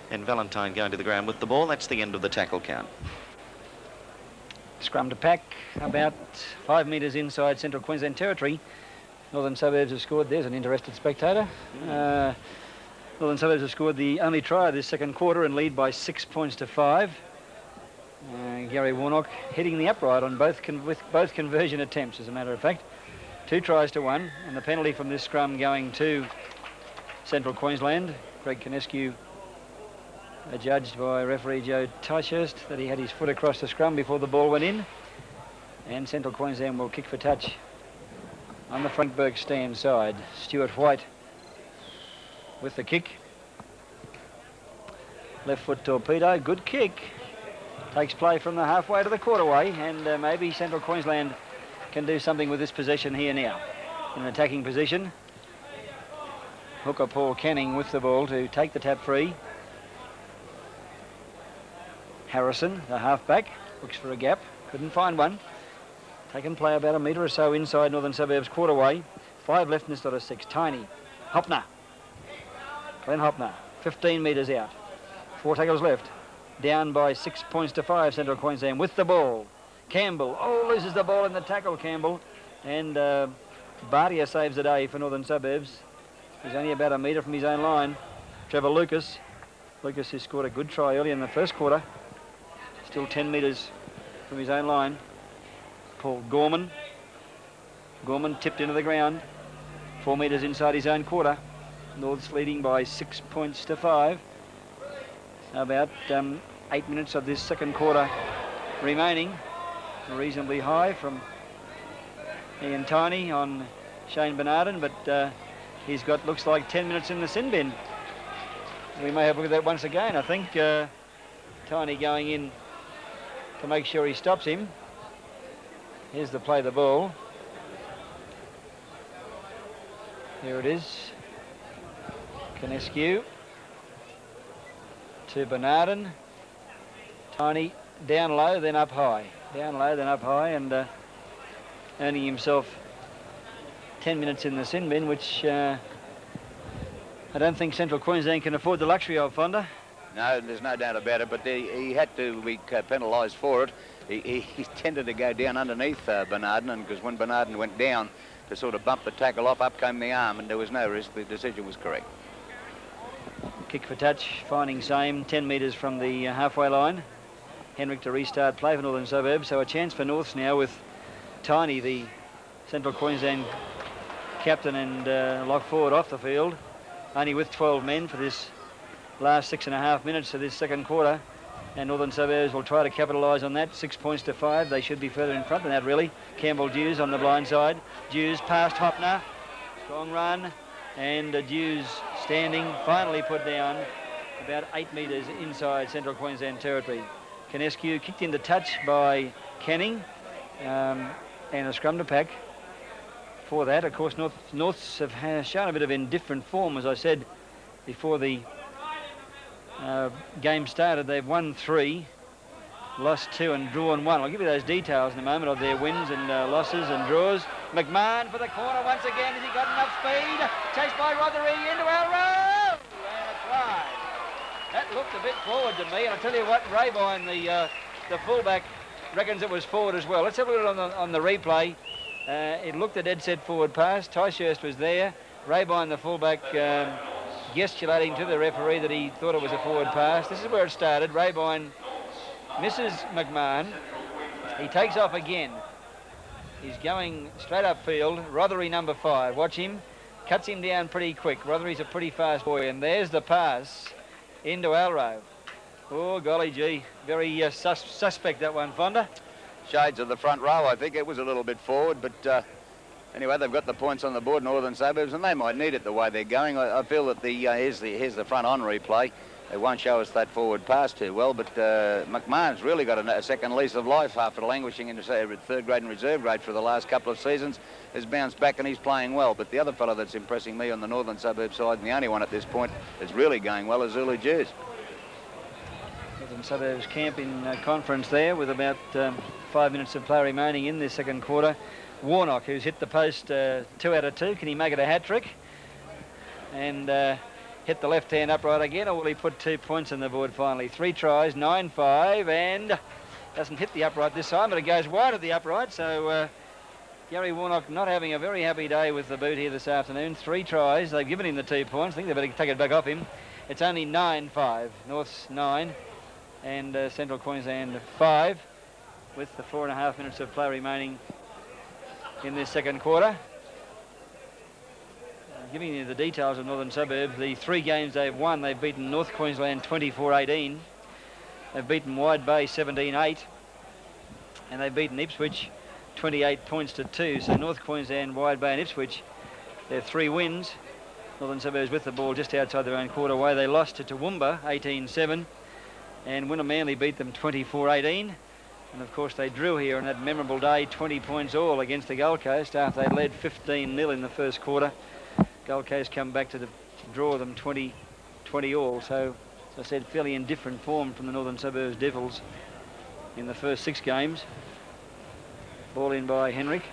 And Valentine going to the ground with the ball. That's the end of the tackle count. Scrum to pack, about 5 metres inside Central Queensland territory. Northern Suburbs have scored. There's an interested spectator. Northern Suburbs have scored the only try of this second quarter and lead by 6 points to 5. Gary Warnock hitting the upright on with both conversion attempts, as a matter of fact. 2 tries to 1, and the penalty from this scrum going to Central Queensland. Greg Conescu, adjudged by referee Joe Ticehurst, that he had his foot across the scrum before the ball went in. And Central Queensland will kick for touch on the Frankberg stand side. Stuart White with the kick. Left foot torpedo, good kick. Takes play from the halfway to the quarterway, and maybe Central Queensland can do something with this possession here now. In an attacking position. Hooker Paul Canning with the ball to take the tap free. Harrison, the halfback, looks for a gap, couldn't find one. Taken play about a metre or so inside Northern Suburbs quarterway. 5 left instead of 6. Tiny. Hoppner. Glenn Hoppner, 15 metres out. 4 tackles left. Down by 6 points to 5, Central Queensland with the ball. Campbell, loses the ball in the tackle, Campbell. And Bardia saves the day for Northern Suburbs. He's only about a metre from his own line. Trevor Lucas. Lucas, who scored a good try early in the first quarter. Still 10 metres from his own line. Paul Gorman. Gorman tipped into the ground. 4 metres inside his own quarter. North's leading by 6 points to 5. About 8 minutes of this second quarter remaining. Reasonably high from Ian Tiny on Shane Bernardin, but he's got, looks like, 10 minutes in the sin bin. We may have a look at that once again. I think Tiny going in to make sure he stops him. Here's the play the ball. Here it is. Conescu. to Bernardin. Tiny, down low, then up high. Down low, then up high, and earning himself 10 minutes in the sin bin, which I don't think Central Queensland can afford the luxury of, Fonda. No, there's no doubt about it, but he had to be penalised for it. He tended to go down underneath Bernardin, and because when Bernardin went down to sort of bump the tackle off, up came the arm, and there was no risk. The decision was correct. Kick for touch, finding same, 10 metres from the halfway line. Henrik to restart play for Northern Suburbs, so a chance for Norths now with Tiny, the Central Queensland captain and lock forward, off the field, only with 12 men for this last 6.5 minutes of this second quarter, and Northern Suburbs will try to capitalise on that. 6 points to 5. They should be further in front than that, really. Campbell Dews on the blind side. Dews past Hoppner. Strong run, and Dews standing, finally put down about 8 metres inside Central Queensland territory. Conescu kicked into touch by Canning, and a scrum to pack for that. Of course, Norths have shown a bit of indifferent form, as I said before the game started. They've won 3, lost 2 and drawn 1. I'll give you those details in a moment of their wins and losses and draws. McMahon for the corner once again. Has he got enough speed? Chased by Rothery into our row, and a try. That looked a bit forward to me, and I tell you what, Raybine, the fullback, reckons it was forward as well. Let's have a look on the replay. It looked a dead set forward pass. Ticehurst was there. Raybine, the fullback, gesticulating to the referee that he thought it was a forward pass. This is where it started. Raybine misses McMahon. He takes off again. He's going straight upfield. Rothery, number 5. Watch him. Cuts him down pretty quick. Rothery's a pretty fast boy, and there's the pass into Alro. Oh, golly gee. Very suspect, that one, Fonda. Shades of the front row, I think. It was a little bit forward, but anyway, they've got the points on the board, Northern Suburbs, and they might need it the way they're going. I feel that here's the front on replay. It won't show us that forward pass too well, but McMahon's really got a second lease of life after languishing into third grade and reserve grade for the last couple of seasons. Has bounced back and he's playing well. But the other fellow that's impressing me on the Northern Suburbs side, and the only one at this point that's really going well, is Zulu Jews. Northern Suburbs camp in conference there with about 5 minutes of play remaining in this second quarter. Warnock, who's hit the post 2 out of 2. Can he make it a hat-trick? And hit the left-hand upright again, or will he put 2 points on the board finally? 3 tries, 9-5, and doesn't hit the upright this time, but it goes wide of the upright. So Gary Warnock not having a very happy day with the boot here this afternoon. 3 tries. They've given him the 2 points. I think they better take it back off him. It's only 9-5. North's 9 and Central Queensland 5 with the 4.5 minutes of play remaining in this second quarter. Giving you the details of Northern Suburbs, the 3 games they've won, they've beaten North Queensland 24-18. They've beaten Wide Bay 17-8. And they've beaten Ipswich 28 points to 2. So North Queensland, Wide Bay and Ipswich, they're 3 wins. Northern Suburbs with the ball just outside their own quarter way. They lost to Toowoomba 18-7. And Wynnum Manly beat them 24-18. And of course they drew here on that memorable day, 20 points all against the Gold Coast after they led 15-0 in the first quarter. Gold Coast come back to draw them 20 all. So, as I said, fairly indifferent form from the Northern Suburbs Devils in the first 6 games. Ball in by Henrik.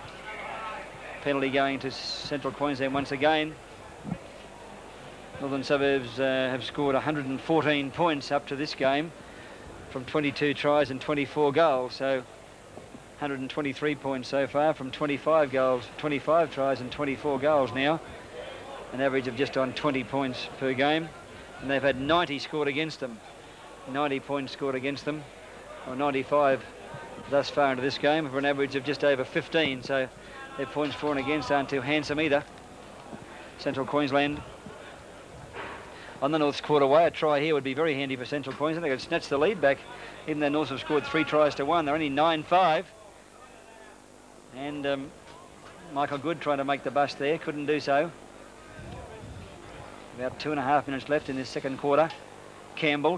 Penalty going to Central Queensland once again. Northern Suburbs have scored 114 points up to this game from 22 tries and 24 goals. So 123 points so far from 25 tries and 24 goals now. An average of just on 20 points per game. And they've had 90 scored against them. 90 points scored against them, or 95 thus far into this game, for an average of just over 15. So their points for and against aren't too handsome either. Central Queensland on the North's quarter way. A try here would be very handy for Central Queensland. They could snatch the lead back, even though North have scored 3 tries to 1. They're only 9-5. And Michael Good trying to make the bust there, couldn't do so. About 2.5 minutes left in this second quarter. Campbell.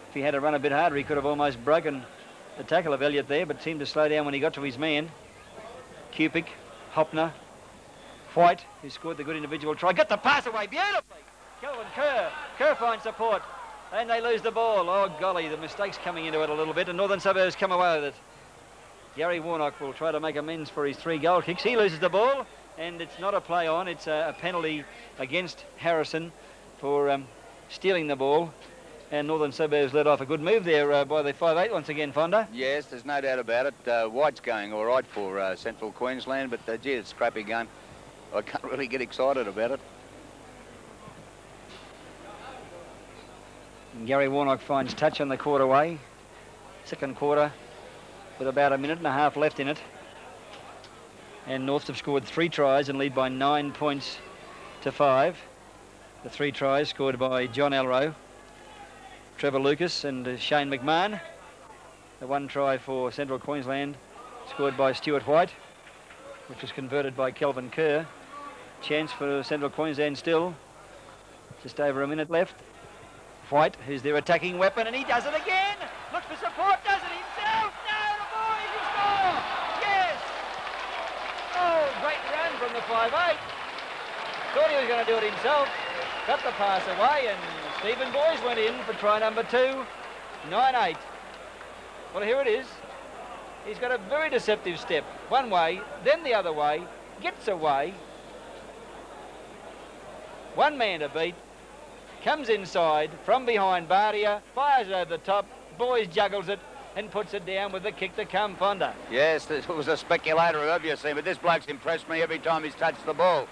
If he had to run a bit harder, he could have almost broken the tackle of Elliott there, but seemed to slow down when he got to his man. Cupic, Hoppner, White, who scored the good individual try. Got the pass away beautifully. Kelvin Kerr finds support. And they lose the ball. Oh, golly, the mistake's coming into it a little bit, and Northern Suburbs come away with it. Gary Warnock will try to make amends for his 3 goal kicks. He loses the ball, and it's not a play on. It's a penalty against Harrison for stealing the ball. And Northern Suburbs led off a good move there by the 5'8" once again, Fonda. Yes, there's no doubt about it. White's going all right for Central Queensland, but gee, it's a scrappy game. I can't really get excited about it. And Gary Warnock finds touch on the quarterway. Second quarter with about a minute and a half left in it. And Norths have scored 3 tries and lead by 9 points to 5. The 3 tries scored by John Elrow, Trevor Lucas and Shane McMahon. The 1 try for Central Queensland scored by Stuart White, which was converted by Kelvin Kerr. Chance for Central Queensland still. Just over a minute left. White, who's their attacking weapon, and he does it again. Looks for support, does it himself. No, the boys, he scores. Yes. Oh, great run from the 5'8". Thought he was going to do it himself. Got the pass away, and Stephen Boys went in for try number 2. 9-8. Well, here it is. He's got a very deceptive step. One way, then the other way. Gets away. One man to beat. Comes inside from behind Bardia, fires it over the top, Boys juggles it and puts it down with the kick to come, Fonda. Yes, this was a speculator, obviously, but this bloke's impressed me every time he's touched the ball.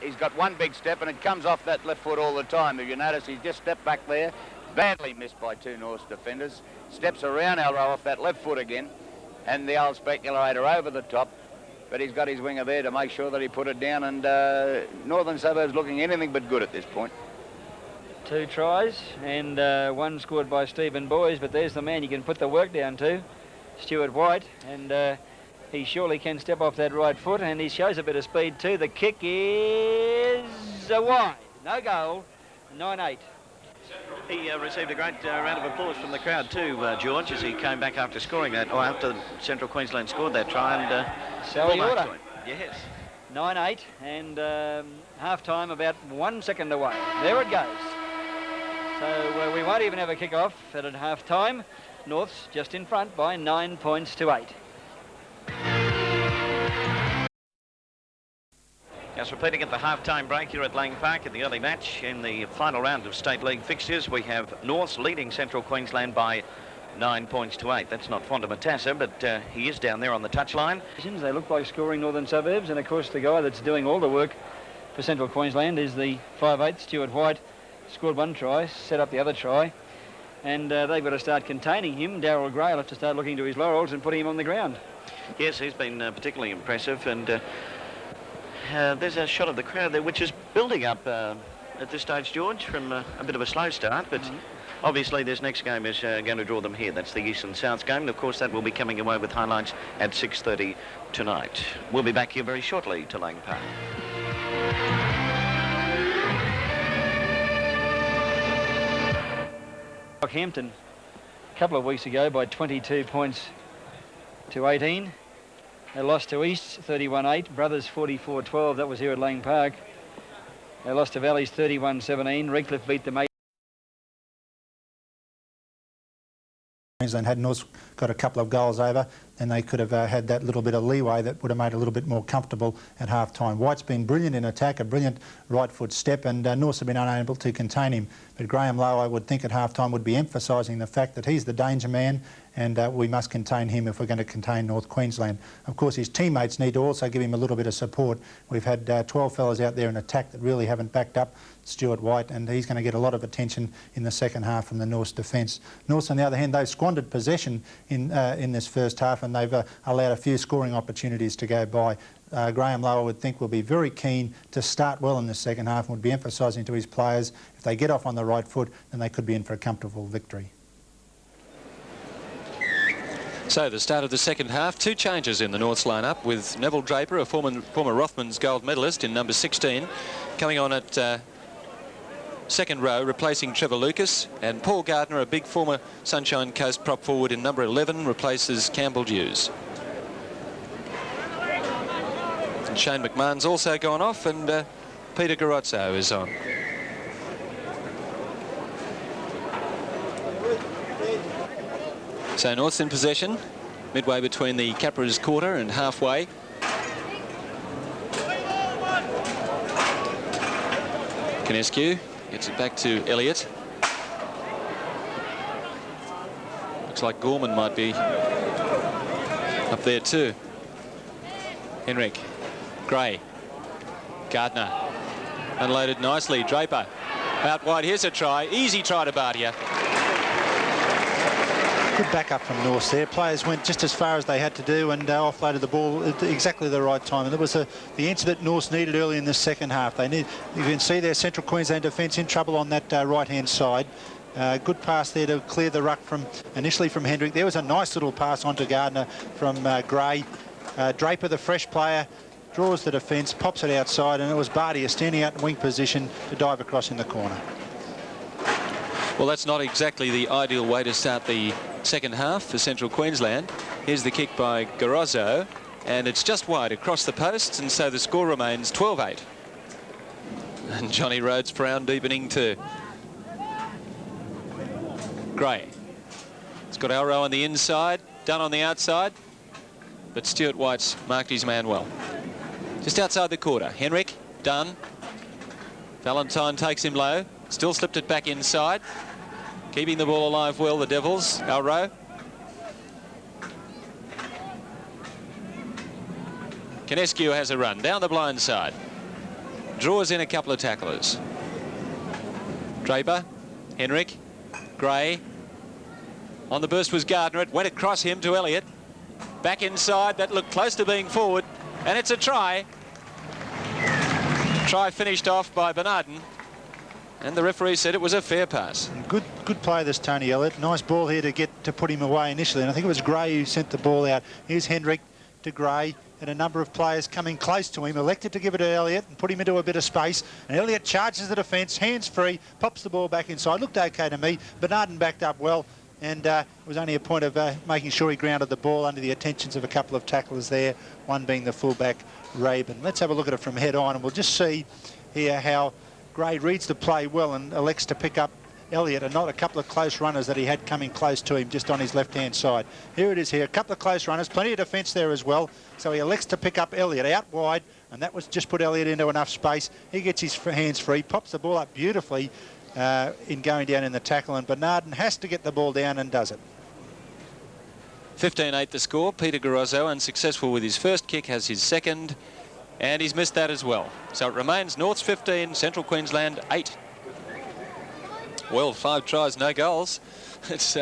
He's got one big step and it comes off that left foot all the time. If you notice, he's just stepped back there, badly missed by 2 Norths defenders, steps around Elrow off that left foot again, and the old speculator over the top. But he's got his winger there to make sure that he put it down, and Northern Suburbs looking anything but good at this point. 2 tries and 1 scored by Stephen Boys, but there's the man you can put the work down to, Stuart White, and he surely can step off that right foot, and he shows a bit of speed too. The kick is wide, no goal, 9-8. He received a great round of applause from the crowd too, George, as he came back after scoring that, or after Central Queensland scored that try, and so he oughta. Yes. 9-8, and half-time about 1 second away. There it goes. So we won't even have a kick-off at half-time. Norths just in front by 9 points to 8. Yes, repeating at the half-time break here at Lang Park in the early match. In the final round of State League fixtures, we have Norths leading Central Queensland by 9 points to 8. That's not Fonda Metassa, but he is down there on the touchline. They look like scoring Northern Suburbs, and of course the guy that's doing all the work for Central Queensland is the 5'8", Stuart White. Scored 1 try, set up the other try, and they've got to start containing him. Darryl Gray will have to start looking to his laurels and putting him on the ground. Yes, he's been particularly impressive, and there's a shot of the crowd there which is building up at this stage, George, from a bit of a slow start, but obviously this next game is going to draw them here. That's the East and Souths game, and of course that will be coming away with highlights at 6:30 tonight. We'll be back here very shortly to Lang Park. Rockhampton a couple of weeks ago by 22 points to 18. They lost to East 31-8, Brothers 44-12. That was here at Lang Park. They lost to Valleys 31-17. Redcliffe beat the Queensland had Norths got a couple of goals over, then they could have had that little bit of leeway that would have made it a little bit more comfortable at half-time. White's been brilliant in attack, a brilliant right foot step, and Norths have been unable to contain him. But Graham Lowe, I would think at half-time, would be emphasising the fact that he's the danger man, and we must contain him if we're going to contain North Queensland. Of course, his teammates need to also give him a little bit of support. We've had 12 fellas out there in attack that really haven't backed up Stuart White, and he's going to get a lot of attention in the second half from the Norths defence. Norths, on the other hand, they've squandered possession in this first half, and they've allowed a few scoring opportunities to go by. Graham Lowe, I would think, will be very keen to start well in the second half and would be emphasising to his players, if they get off on the right foot, then they could be in for a comfortable victory. So the start of the second half, 2 changes in the Norths lineup, with Neville Draper, a former Rothmans gold medalist in number 16, coming on at second row, replacing Trevor Lucas, and Paul Gardner, a big former Sunshine Coast prop forward in number 11, replaces Campbell Hughes. And Shane McMahon's also gone off, and Peter Garozzo is on. So North's in possession, midway between the Capras quarter and halfway. Conescu gets it back to Elliott. Looks like Gorman might be up there too. Henrik, Gray, Gardner, unloaded nicely. Draper out wide. Here's a try. Easy try to Bardia. Good backup from North there. Players went just as far as they had to do and offloaded the ball at exactly the right time. And that was the answer that North needed early in the second half. You can see their Central Queensland defence in trouble on that right-hand side. Good pass there to clear the ruck initially from Hendrick. There was a nice little pass onto Gardner from Gray. Draper, the fresh player, draws the defence, pops it outside, and it was Bardia standing out in wing position to dive across in the corner. Well, that's not exactly the ideal way to start the second half for Central Queensland. Here's the kick by Garozzo, and it's just wide across the posts, and so the score remains 12-8. And Johnny Rhodes' frown deepening too. Gray. It's got Alro on the inside, Dunn on the outside, but Stuart White's marked his man well. Just outside the quarter, Henrik, Dunn. Valentine takes him low, still slipped it back inside. Keeping the ball alive well, the Devils. Alro. Conescu has a run down the blind side. Draws in a couple of tacklers. Draper, Henrik, Gray. On the burst was Gardner. It went across him to Elliott. Back inside. That looked close to being forward. And it's a try. Try finished off by Bernardin. And the referee said it was a fair pass. Good play, this Tony Elliott. Nice ball here to put him away initially. And I think it was Gray who sent the ball out. Here's Hendrick to Gray, and a number of players coming close to him. Elected to give it to Elliott and put him into a bit of space. And Elliott charges the defence, hands free, pops the ball back inside. Looked okay to me. Bernardin backed up well. And it was only a point of making sure he grounded the ball under the attentions of a couple of tacklers there, one being the fullback, Rabin. Let's have a look at it from head on, and we'll just see here how Gray reads the play well and elects to pick up Elliott and not a couple of close runners that he had coming close to him just on his left-hand side. Here it is here, a couple of close runners, plenty of defence there as well. So he elects to pick up Elliott out wide, and that was just put Elliott into enough space. He gets his hands free, pops the ball up beautifully in going down in the tackle, and Bernardin has to get the ball down and does it. 15-8 the score. Peter Garozzo unsuccessful with his first kick, has his second, and he's missed that as well. So it remains North's 15, Central Queensland 8. Well, 5 tries, no goals. It's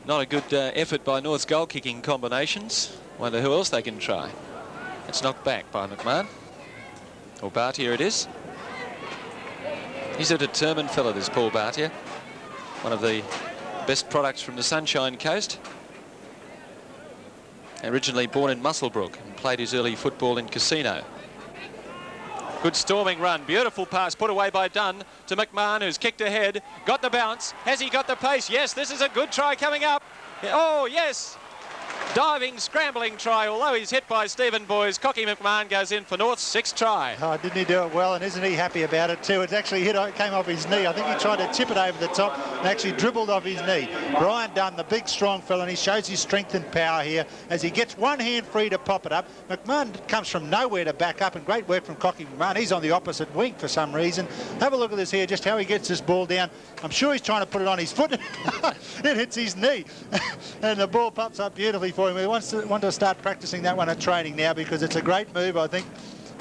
not a good effort by North's goal-kicking combinations. Wonder who else they can try. It's knocked back by McMahon. Or Bartia it is. He's a determined fella, this Paul Bartia. One of the best products from the Sunshine Coast. Originally born in Muswellbrook and played his early football in Casino. Good storming run, beautiful pass put away by Dunn to McMahon, who's kicked ahead, got the bounce. Has he got the pace? Yes, this is a good try coming up. Oh, yes. Diving, scrambling try, although he's hit by Stephen Boys. Cocky McMahon goes in for North's 6th try. Oh, didn't he do it well? And isn't he happy about it too? It's actually came off his knee. I think he tried to tip it over the top and actually dribbled off his knee. Brian Dunn, the big, strong fella, and he shows his strength and power here as he gets one hand free to pop it up. McMahon comes from nowhere to back up, and great work from Cocky McMahon. He's on the opposite wing for some reason. Have a look at this here, just how he gets this ball down. I'm sure he's trying to put it on his foot. It hits his knee. And the ball pops up beautifully for him. He wants to start practicing that one at training now because it's a great move. I think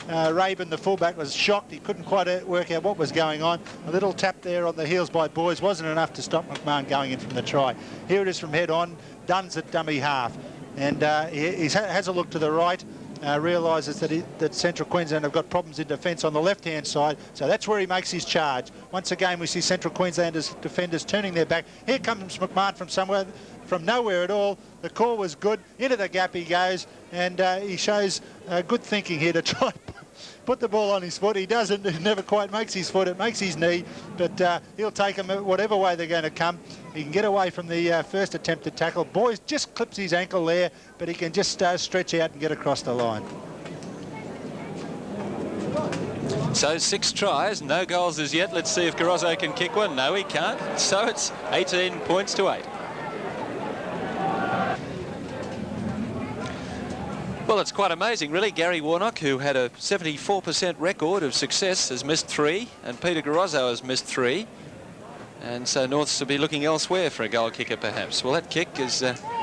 Rabin, the fullback, was shocked. He couldn't quite work out what was going on. A little tap there on the heels by Boys wasn't enough to stop McMahon going in from the try. Here it is from head on. Dunn's at dummy half. And he has a look to the right. Realises that Central Queensland have got problems in defence on the left-hand side, so that's where he makes his charge. Once again, we see Central Queenslanders defenders turning their back. Here comes McMahon from somewhere, from nowhere at all. The call was good. Into the gap he goes, and he shows good thinking here to try and put the ball on his foot. He doesn't. It never quite makes his foot. It makes his knee, but he'll take him whatever way they're going to come. He can get away from the first attempted tackle. Boys just clips his ankle there, but he can just stretch out and get across the line. So 6 tries, no goals as yet. Let's see if Garozzo can kick one. No, he can't. So it's 18 points to 8. Well, it's quite amazing, really. Gary Warnock, who had a 74% record of success, has missed 3, and Peter Garozzo has missed 3. And so Norths will be looking elsewhere for a goal kicker, perhaps. Well, that kick has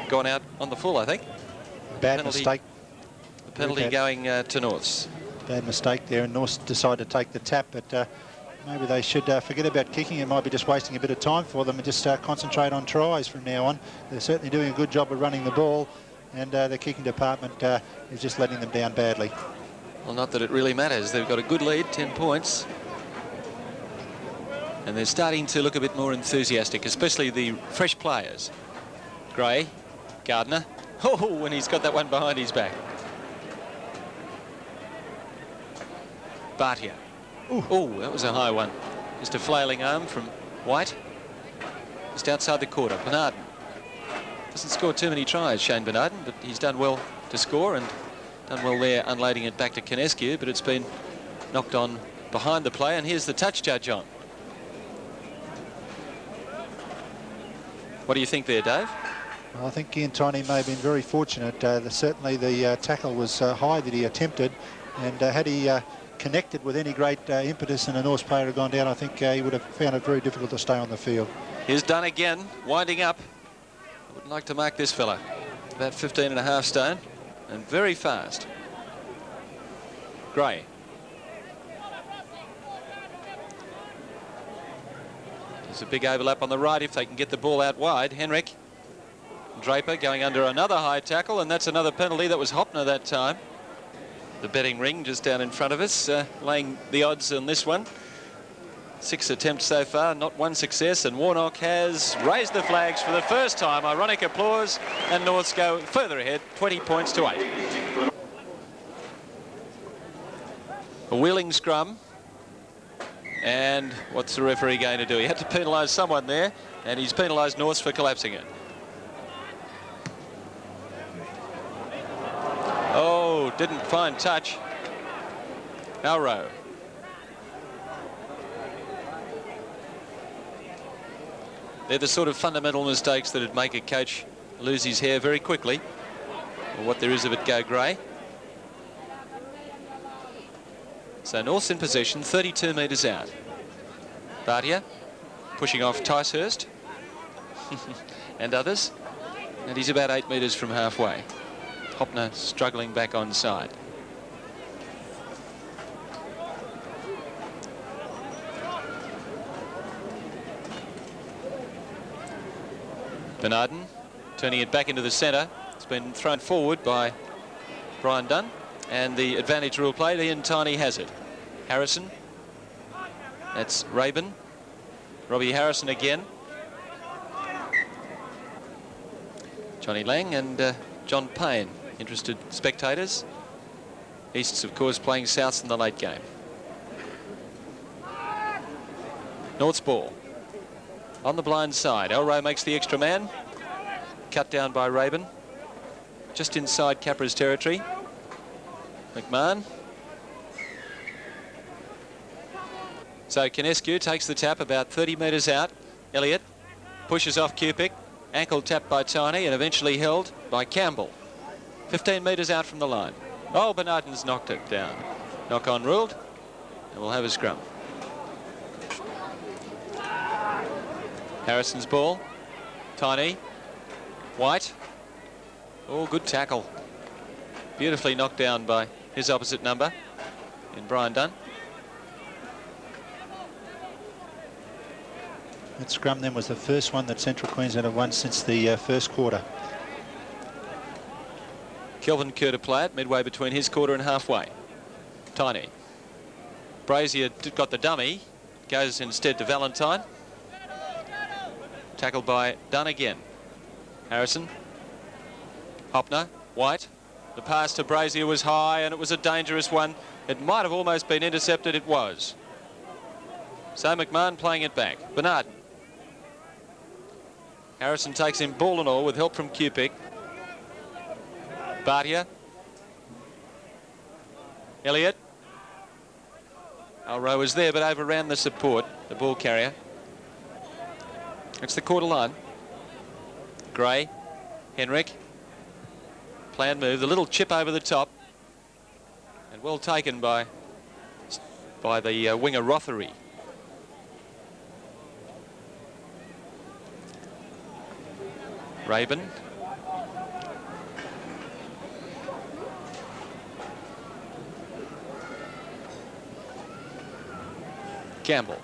gone out on the full, I think. Bad mistake. The penalty going to Norths. Bad mistake there, and Norths decided to take the tap, but maybe they should forget about kicking. It might be just wasting a bit of time for them and just concentrate on tries from now on. They're certainly doing a good job of running the ball, and the kicking department is just letting them down badly. Well, not that it really matters. They've got a good lead, 10 points. And they're starting to look a bit more enthusiastic, especially the fresh players. Gray, Gardner. Oh, and he's got that one behind his back. Bhatia. Oh, that was a high one. Just a flailing arm from White. Just outside the quarter. Bernardin. Doesn't score too many tries, Shane Bernardin, but he's done well to score and done well there unlading it back to Conescu, but it's been knocked on behind the play, and here's the touch judge on. What do you think there, Dave? Well, I think Ian Tiny may have been very fortunate. Certainly the tackle was high that he attempted, and had he connected with any great impetus and a Norse player had gone down, I think he would have found it very difficult to stay on the field. Here's Dunn again, winding up. I would like to mark this fella. About 15.5 stone and very fast. Gray. There's a big overlap on the right if they can get the ball out wide. Henrik. Draper going under another high tackle, and that's another penalty. That was Hoppner that time. The betting ring just down in front of us, laying the odds on this one. 6 attempts so far, not one success, and Warnock has raised the flags for the first time. Ironic applause, and Norths go further ahead, 20 points to 8. A wheeling scrum, and what's the referee going to do? He had to penalise someone there, and he's penalised Norths for collapsing it. Oh, didn't find touch. Alro. They're the sort of fundamental mistakes that would make a coach lose his hair very quickly. Or what there is of it go grey. So North's in possession, 32 metres out. Bhatia pushing off Ticehurst and others. And he's about 8 metres from halfway. Hoppner struggling back on side. Bernardin turning it back into the centre. It's been thrown forward by Brian Dunn, and the advantage rule played. Ian Tiny has it. Harrison. That's Rabin. Robbie Harrison again. Johnny Lang and John Payne. Interested spectators. Easts, of course, playing Souths in the late game. North's ball. On the blind side, Elroy makes the extra man. Cut down by Rabin. Just inside Capras territory. McMahon. So Conescu takes the tap about 30 metres out. Elliott pushes off Cupic. Ankle tapped by Tiny and eventually held by Campbell. 15 metres out from the line. Oh, Bernardin's knocked it down. Knock on ruled, and we'll have a scrum. Harrison's ball. Tiny. White. Oh, good tackle. Beautifully knocked down by his opposite number in Brian Dunn. That scrum then was the first one that Central Queensland have won since the first quarter. Kelvin Kerr to play it midway between his quarter and halfway. Tiny. Brazier got the dummy. Goes instead to Valentine. Tackled by Dunn again. Harrison. Hoppner. White. The pass to Brazier was high and it was a dangerous one. It might have almost been intercepted. It was. So McMahon playing it back. Bernardin. Harrison takes him ball and all with help from Cupic. Bhatia. Elliott. Alro was there but overran the support, the ball carrier. It's the quarter line. Gray. Henrik. Planned move, the little chip over the top. And well taken by the winger Rothery. Rabin. Campbell.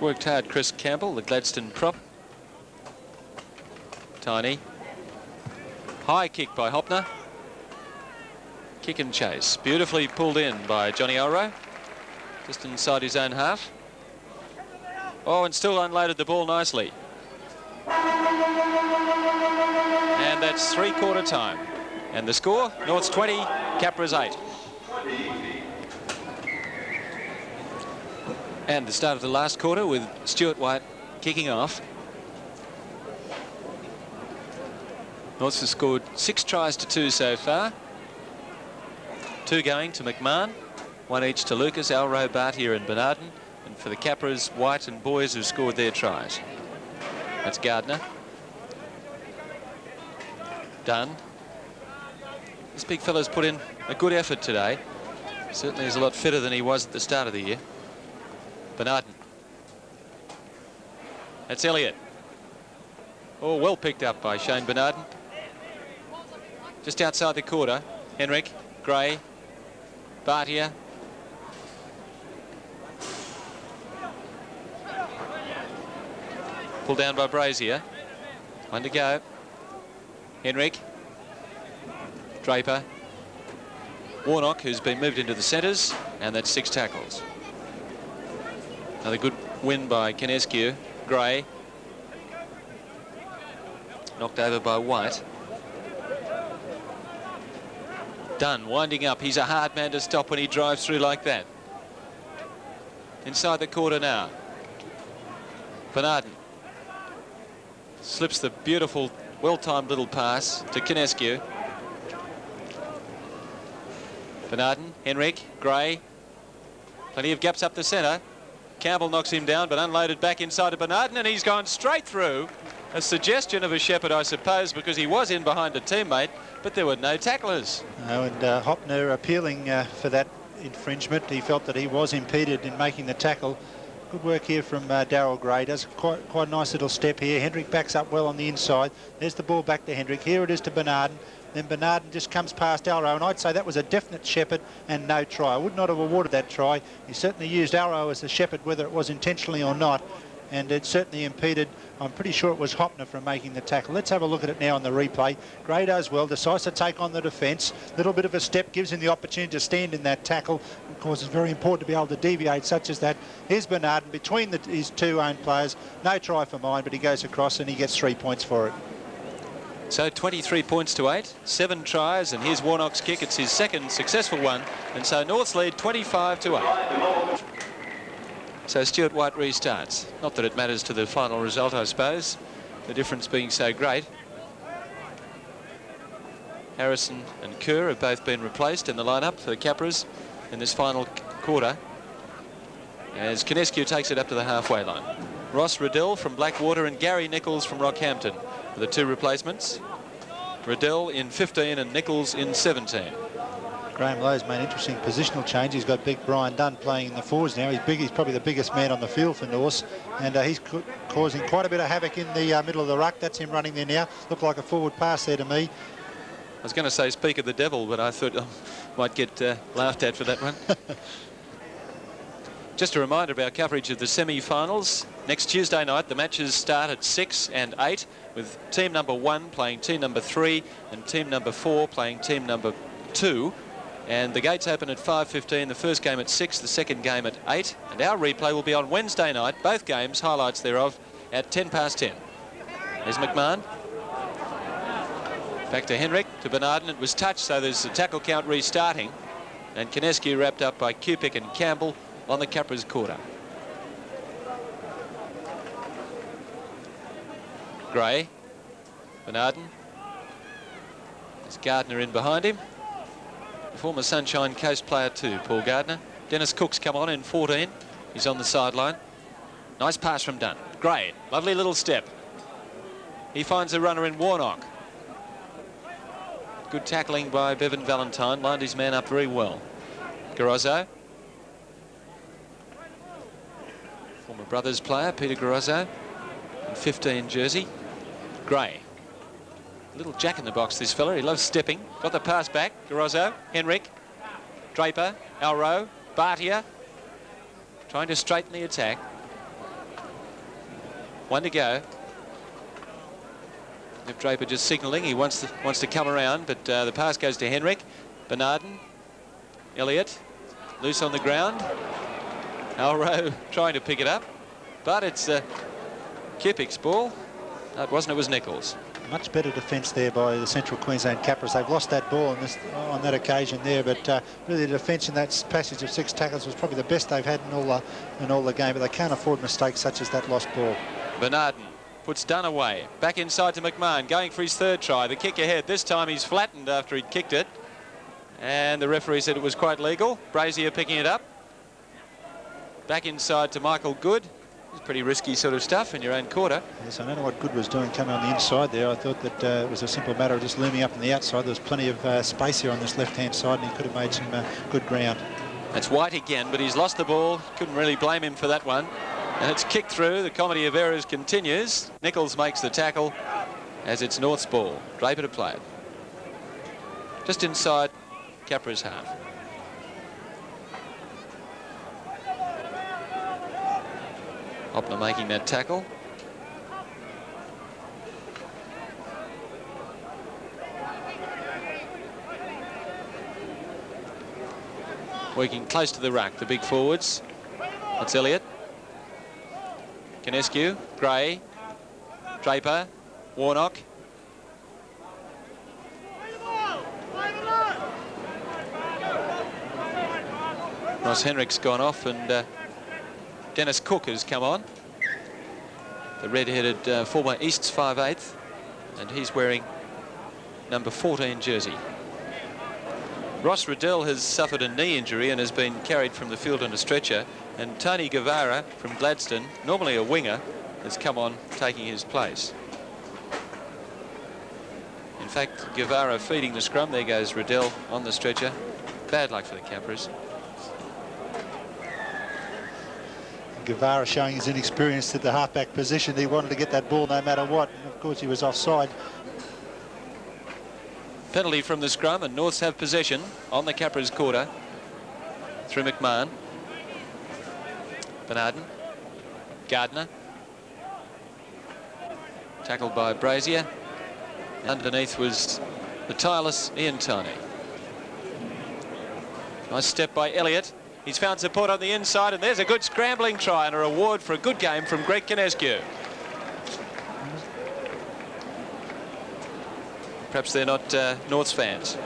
Worked hard, Chris Campbell, the Gladstone prop. Tiny. High kick by Hoppner. Kick and chase. Beautifully pulled in by Johnny Elrow. Just inside his own half. Oh, and still unloaded the ball nicely. And that's 3/4 time. And the score, Norths 20, Capras 8. And the start of the last quarter with Stuart White kicking off. Norths has scored 6 tries to 2 so far. 2 going to McMahon, 1 each to Lucas, Alro, Bartier and Bernardin. And for the Capras, White and Boys who scored their tries. That's Gardner. Dunn. This big fella's put in a good effort today. Certainly is a lot fitter than he was at the start of the year. Bernardin. That's Elliott. Oh, well picked up by Shane Bernardin. Just outside the quarter, Henrik, Gray, Bartier. Pulled down by Brazier. 1 to go. Henrik. Draper. Warnock, who's been moved into the centres, and that's 6 tackles. Another good win by Conescu. Gray. Knocked over by White. Dunn winding up. He's a hard man to stop when he drives through like that. Inside the quarter now. Bernardin. Slips the beautiful, well-timed little pass to Conescu. Bernardin, Henrik, Gray. Plenty of gaps up the centre. Campbell knocks him down, but unloaded back inside to Bernardin, and he's gone straight through. A suggestion of a shepherd, I suppose, because he was in behind a teammate, but there were no tacklers. No, and Hoppner appealing for that infringement. He felt that he was impeded in making the tackle. Good work here from Darryl Gray. Does quite a nice little step here. Hendrick backs up well on the inside. There's the ball back to Hendrick. Here it is to Bernardin. Then Bernardin just comes past Alro, and I'd say that was a definite shepherd and no try. I would not have awarded that try. He certainly used Alro as a shepherd, whether it was intentionally or not, and it certainly impeded, I'm pretty sure it was Hoppner from making the tackle. Let's have a look at it now on the replay. Gray does well, decides to take on the defence. Little bit of a step, gives him the opportunity to stand in that tackle. Of course, it's very important to be able to deviate such as that. Here's Bernardin between his 2 own players. No try for mine, but he goes across and he gets 3 points for it. So 23 points to 8, 7 tries, and here's Warnock's kick. It's his second successful one, and so Norths lead 25 to 8. So Stuart White restarts. Not that it matters to the final result, I suppose, the difference being so great. Harrison and Kerr have both been replaced in the lineup for the Capras in this final quarter, as Conescu takes it up to the halfway line. Ross Riddell from Blackwater and Gary Nichols from Rockhampton are the 2 replacements. Riddell in 15 and Nichols in 17. Graham Lowe's made an interesting positional change. He's got big Brian Dunn playing in the forwards now. He's big. He's probably the biggest man on the field for Norths, and he's causing quite a bit of havoc in the middle of the ruck. That's him running there now. Looked like a forward pass there to me. I was going to say speak of the devil, but I thought I might get laughed at for that one. Just a reminder of our coverage of the semi-finals. Next Tuesday night, the matches start at 6 and 8, with team number 1 playing team number 3 and team number 4 playing team number 2. And the gates open at 5:15, the first game at 6, the second game at 8. And our replay will be on Wednesday night, both games, highlights thereof, at 10:10. There's McMahon. Back to Henrik, to Bernardin. It was touched, so there's a tackle count restarting. And Conescu wrapped up by Cupic and Campbell on the Capras quarter. Gray, Bernardin. There's Gardner in behind him. The former Sunshine Coast player too, Paul Gardner. Dennis Cook's come on in 14. He's on the sideline. Nice pass from Dunn. Gray, lovely little step. He finds a runner in Warnock. Good tackling by Bevan Valentine. Lined his man up very well. Garozzo. Former Brothers player, Peter Garozzo. In 15 jersey. Gray. Little jack in the box, this fella. He loves stepping. Got the pass back. Garozzo. Henrik. Draper. Alro. Bartia. Trying to straighten the attack. One to go. If Draper just signalling, he wants to come around, but the pass goes to Henrik. Bernarden. Elliott. Loose on the ground. Alro trying to pick it up, but it's Kipik's ball. No, it wasn't. It was Nichols. Much better defence there by the Central Queensland Capras. They've lost that ball on that occasion there, but really the defence in that passage of 6 tackles was probably the best they've had in all the game. But they can't afford mistakes such as that lost ball. Bernarden puts Dunn away. Back inside to McMahon, going for his 3rd try. The kick ahead. This time he's flattened after he'd kicked it, and the referee said it was quite legal. Brazier picking it up. Back inside to Michael Good. It's pretty risky sort of stuff in your own quarter. Yes, I don't know what Good was doing coming on the inside there. I thought that it was a simple matter of just looming up on the outside. There was plenty of space here on this left-hand side, and he could have made some good ground. That's White again, but he's lost the ball. Couldn't really blame him for that one. And it's kicked through. The comedy of errors continues. Nichols makes the tackle as it's North's ball. Draper to play it. Just inside Capras' half. Hoppner making that tackle. Working close to the ruck, the big forwards. That's Elliott. Conescu, Gray, Draper, Warnock. Ross Henrik's gone off, and Dennis Cook has come on. The red-headed former East's 5/8, and he's wearing number 14 jersey. Ross Riddell has suffered a knee injury and has been carried from the field on a stretcher, and Tony Guevara from Gladstone, normally a winger, has come on taking his place. In fact, Guevara feeding the scrum. There goes Riddell on the stretcher. Bad luck for the Capras. Guevara showing his inexperience at the halfback position. He wanted to get that ball no matter what, and of course he was offside. Penalty from the scrum, and Norths have possession on the Capras quarter through McMahon. Bernarden. Gardner. Tackled by Brazier. Underneath was the tireless Ian Tynee. Nice step by Elliott. He's found support on the inside, and there's a good scrambling try and a reward for a good game from Greg Conescu. Perhaps they're not Norths fans.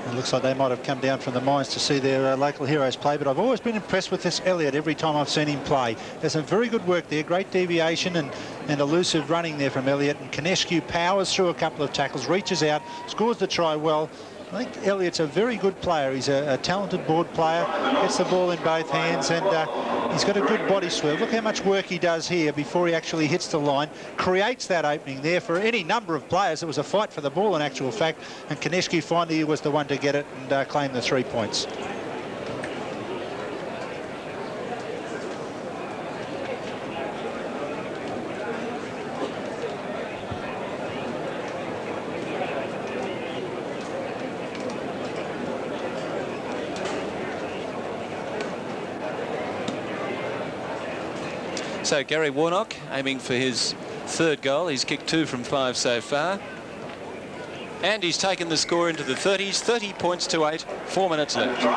It looks like they might have come down from the mines to see their local heroes play, but I've always been impressed with this Elliott every time I've seen him play. There's some very good work there, great deviation and elusive running there from Elliott, and Conescu powers through a couple of tackles, reaches out, scores the try well. I think Elliott's a very good player. He's a talented board player, gets the ball in both hands, and he's got a good body swerve. Look how much work he does here before he actually hits the line, creates that opening there for any number of players. It was a fight for the ball in actual fact, and Conescu finally was the one to get it and claim the 3 points. So Gary Warnock aiming for his 3rd goal. He's kicked 2 from 5 so far. And he's taken the score into the 30s, 30 points to 8, 4 minutes left. Gary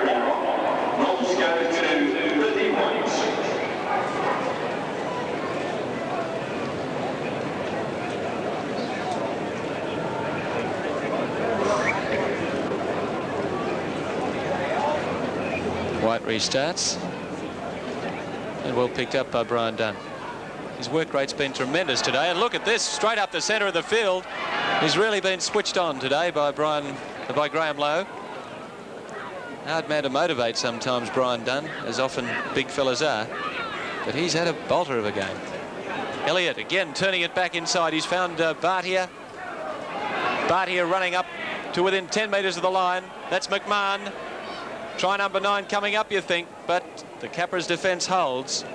Warnock. Norths go to 30 points. White restarts, and well picked up by Brian Dunn. His work rate's been tremendous today, and look at this, straight up the centre of the field. He's really been switched on today by Graham Lowe. Hard man to motivate sometimes, Brian Dunn, as often big fellas are, but he's had a bolter of a game. Elliott again turning it back inside. He's found Bhatia. Bhatia running up to within 10 metres of the line. That's McMahon. Try number 9 coming up, you think, but the Capras defence holds.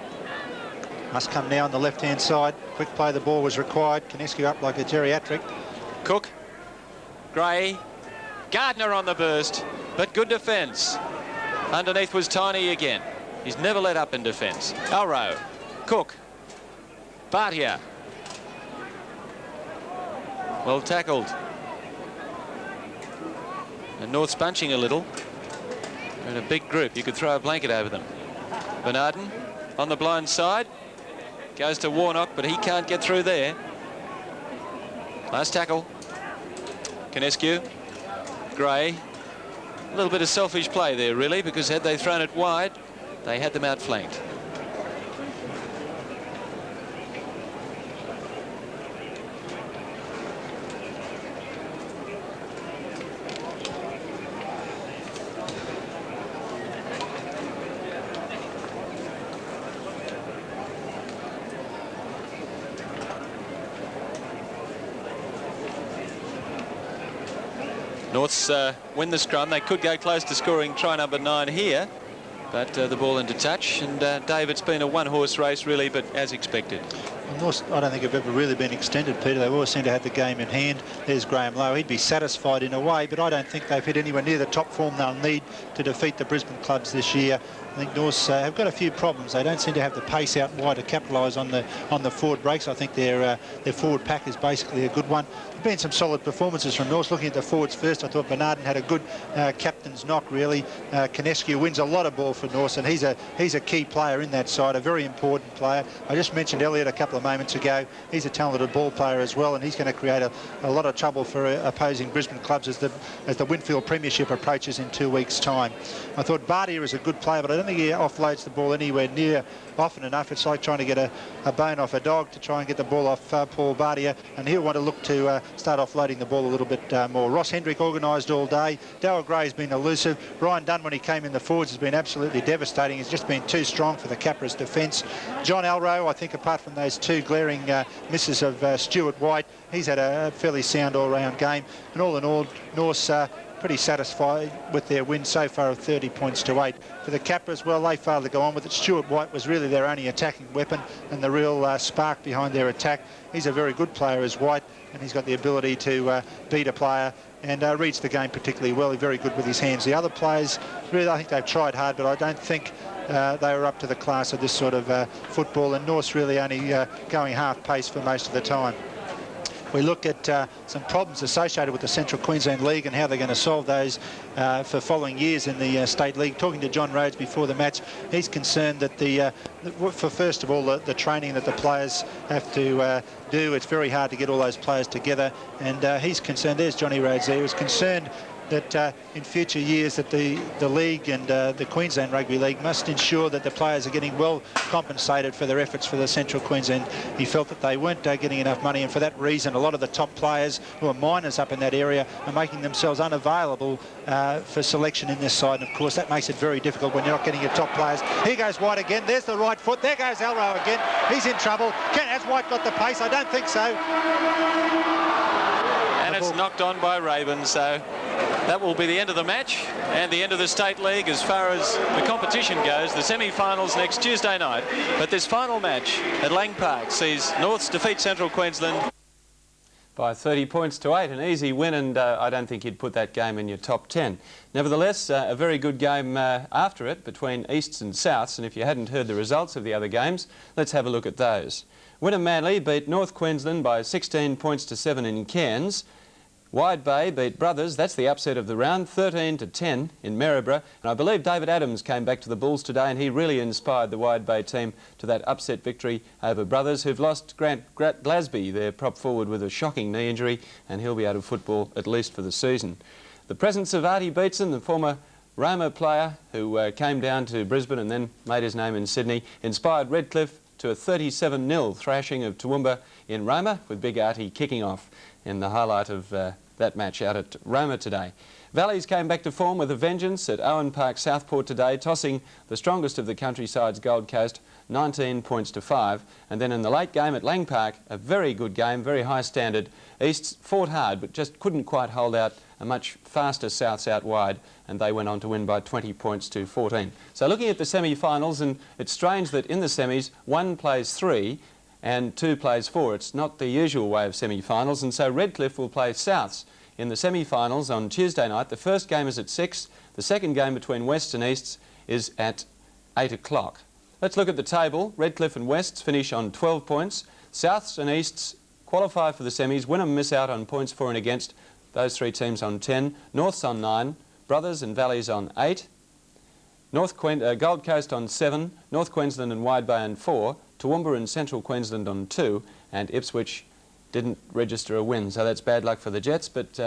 Must come now on the left-hand side. Quick play, the ball was required. Conescu up like a geriatric. Cook, Gray, Gardner on the burst, but good defence. Underneath was Tiny again. He's never let up in defence. Alro, Cook, Bhatia. Well tackled. And North's bunching a little. They're in a big group. You could throw a blanket over them. Bernarden on the blind side. Goes to Warnock, but he can't get through there. Last tackle. Conescu. Gray. A little bit of selfish play there, really, because had they thrown it wide, they had them outflanked. Norths win the scrum. They could go close to scoring try number 9 here, but the ball into touch. And Dave, it's been a one-horse race really, but as expected. North, I don't think have ever really been extended, Peter. They always seem to have the game in hand. There's Graham Lowe. He'd be satisfied in a way, but I don't think they've hit anywhere near the top form they'll need to defeat the Brisbane clubs this year. I think Norths have got a few problems. They don't seem to have the pace out wide to capitalise on the forward breaks. I think their forward pack is basically a good one. There've been some solid performances from Norths. Looking at the forwards first, I thought Bernarden had a good captain's knock, really. Conescu wins a lot of ball for Norths, and he's a key player in that side, a very important player. I just mentioned Elliott a couple of moments ago. He's a talented ball player as well, and he's going to create a lot of trouble for opposing Brisbane clubs as the Winfield Premiership approaches in 2 weeks' time. I thought Bhatia is a good player, but I don't think he offloads the ball anywhere near often enough. It's like trying to get a bone off a dog to try and get the ball off Paul Bhatia, and he'll want to look to start offloading the ball a little bit more. Ross Hendrick organised all day. Darryl Gray's been elusive. Ryan Dunn, when he came in the forwards, has been absolutely devastating. He's just been too strong for the Capras defence. John Alro, I think, apart from those two glaring misses of Stuart White, he's had a fairly sound all-round game. And all in all, Norths pretty satisfied with their win so far of 30 points to 8. For the Capras, well, they failed to go on with it. Stuart White was really their only attacking weapon and the real spark behind their attack. He's a very good player as White, and he's got the ability to beat a player and reads the game particularly well. He's very good with his hands. The other players, really, I think they've tried hard, but I don't think they were up to the class of this sort of football, and North's really only going half pace for most of the time. We look at some problems associated with the Central Queensland League and how they're going to solve those for following years in the State League. Talking to John Rhodes before the match, he's concerned that for first of all, the training that the players have to do, it's very hard to get all those players together, and he's concerned, there's Johnny Rhodes there, he was concerned that in future years that the league and the Queensland Rugby League must ensure that the players are getting well compensated for their efforts for the Central Queensland. He felt that they weren't getting enough money, and for that reason a lot of the top players who are minors up in that area are making themselves unavailable for selection in this side, and of course that makes it very difficult when you're not getting your top players. Here goes White again, there's the right foot, there goes Alro again, he's in trouble. Has White got the pace? I don't think so. And it's knocked on by Raven, so that will be the end of the match and the end of the State League as far as the competition goes. The semi-finals next Tuesday night. But this final match at Lang Park sees Norths defeat Central Queensland by 30 points to 8. An easy win, and I don't think you'd put that game in your top 10. Nevertheless, a very good game after it between Easts and Souths, and if you hadn't heard the results of the other games, let's have a look at those. Winner Manly beat North Queensland by 16 points to 7 in Cairns. Wide Bay beat Brothers, that's the upset of the round, 13 to 10 in Maryborough. And I believe David Adams came back to the Bulls today, and he really inspired the Wide Bay team to that upset victory over Brothers, who've lost Grant Glasby, their prop forward, with a shocking knee injury, and he'll be out of football at least for the season. The presence of Artie Beetson, the former Roma player who came down to Brisbane and then made his name in Sydney, inspired Redcliffe to a 37-0 thrashing of Toowoomba in Roma, with Big Artie kicking off in the highlight of that match out at Roma today. Valleys came back to form with a vengeance at Owen Park, Southport today, tossing the strongest of the countryside's Gold Coast 19 points to 5. And then in the late game at Lang Park, a very good game, very high standard. Easts fought hard but just couldn't quite hold out a much faster Souths out wide, and they went on to win by 20 points to 14. So looking at the semi-finals, and it's strange that in the semis, 1 plays 3 and 2 plays 4. It's not the usual way of semi-finals, and so Redcliffe will play Souths in the semi-finals on Tuesday night. The first game is at 6. The second game between Wests and Easts is at 8 o'clock. Let's look at the table. Redcliffe and Wests finish on 12 points. Souths and Easts qualify for the semis. Win and miss out on points for and against. Those 3 teams on 10. Norths on 9. Brothers and Valleys on 8. Gold Coast on 7. North Queensland and Wide Bay on 4. Toowoomba and Central Queensland on 2. And Ipswich didn't register a win. So that's bad luck for the Jets, but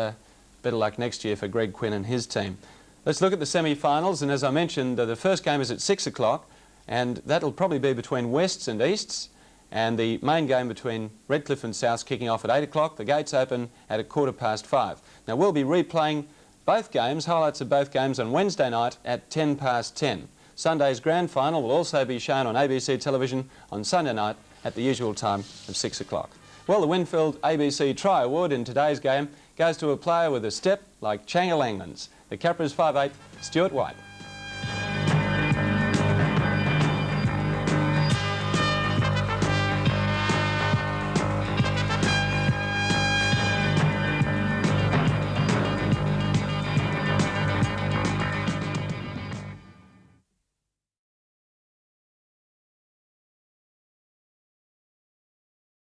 better luck next year for Greg Quinn and his team. Let's look at the semi-finals. And as I mentioned, the first game is at 6 o'clock. And that'll probably be between Wests and Easts. And the main game between Redcliffe and Souths kicking off at 8 o'clock. The gates open at 5:15. Now we'll be replaying both games, highlights of both games on Wednesday night at 10:10. Sunday's grand final will also be shown on ABC television on Sunday night at the usual time of 6 o'clock. Well, the Winfield ABC Try Award in today's game goes to a player with a step like Changalangman's, the Capras 5'8", Stuart White.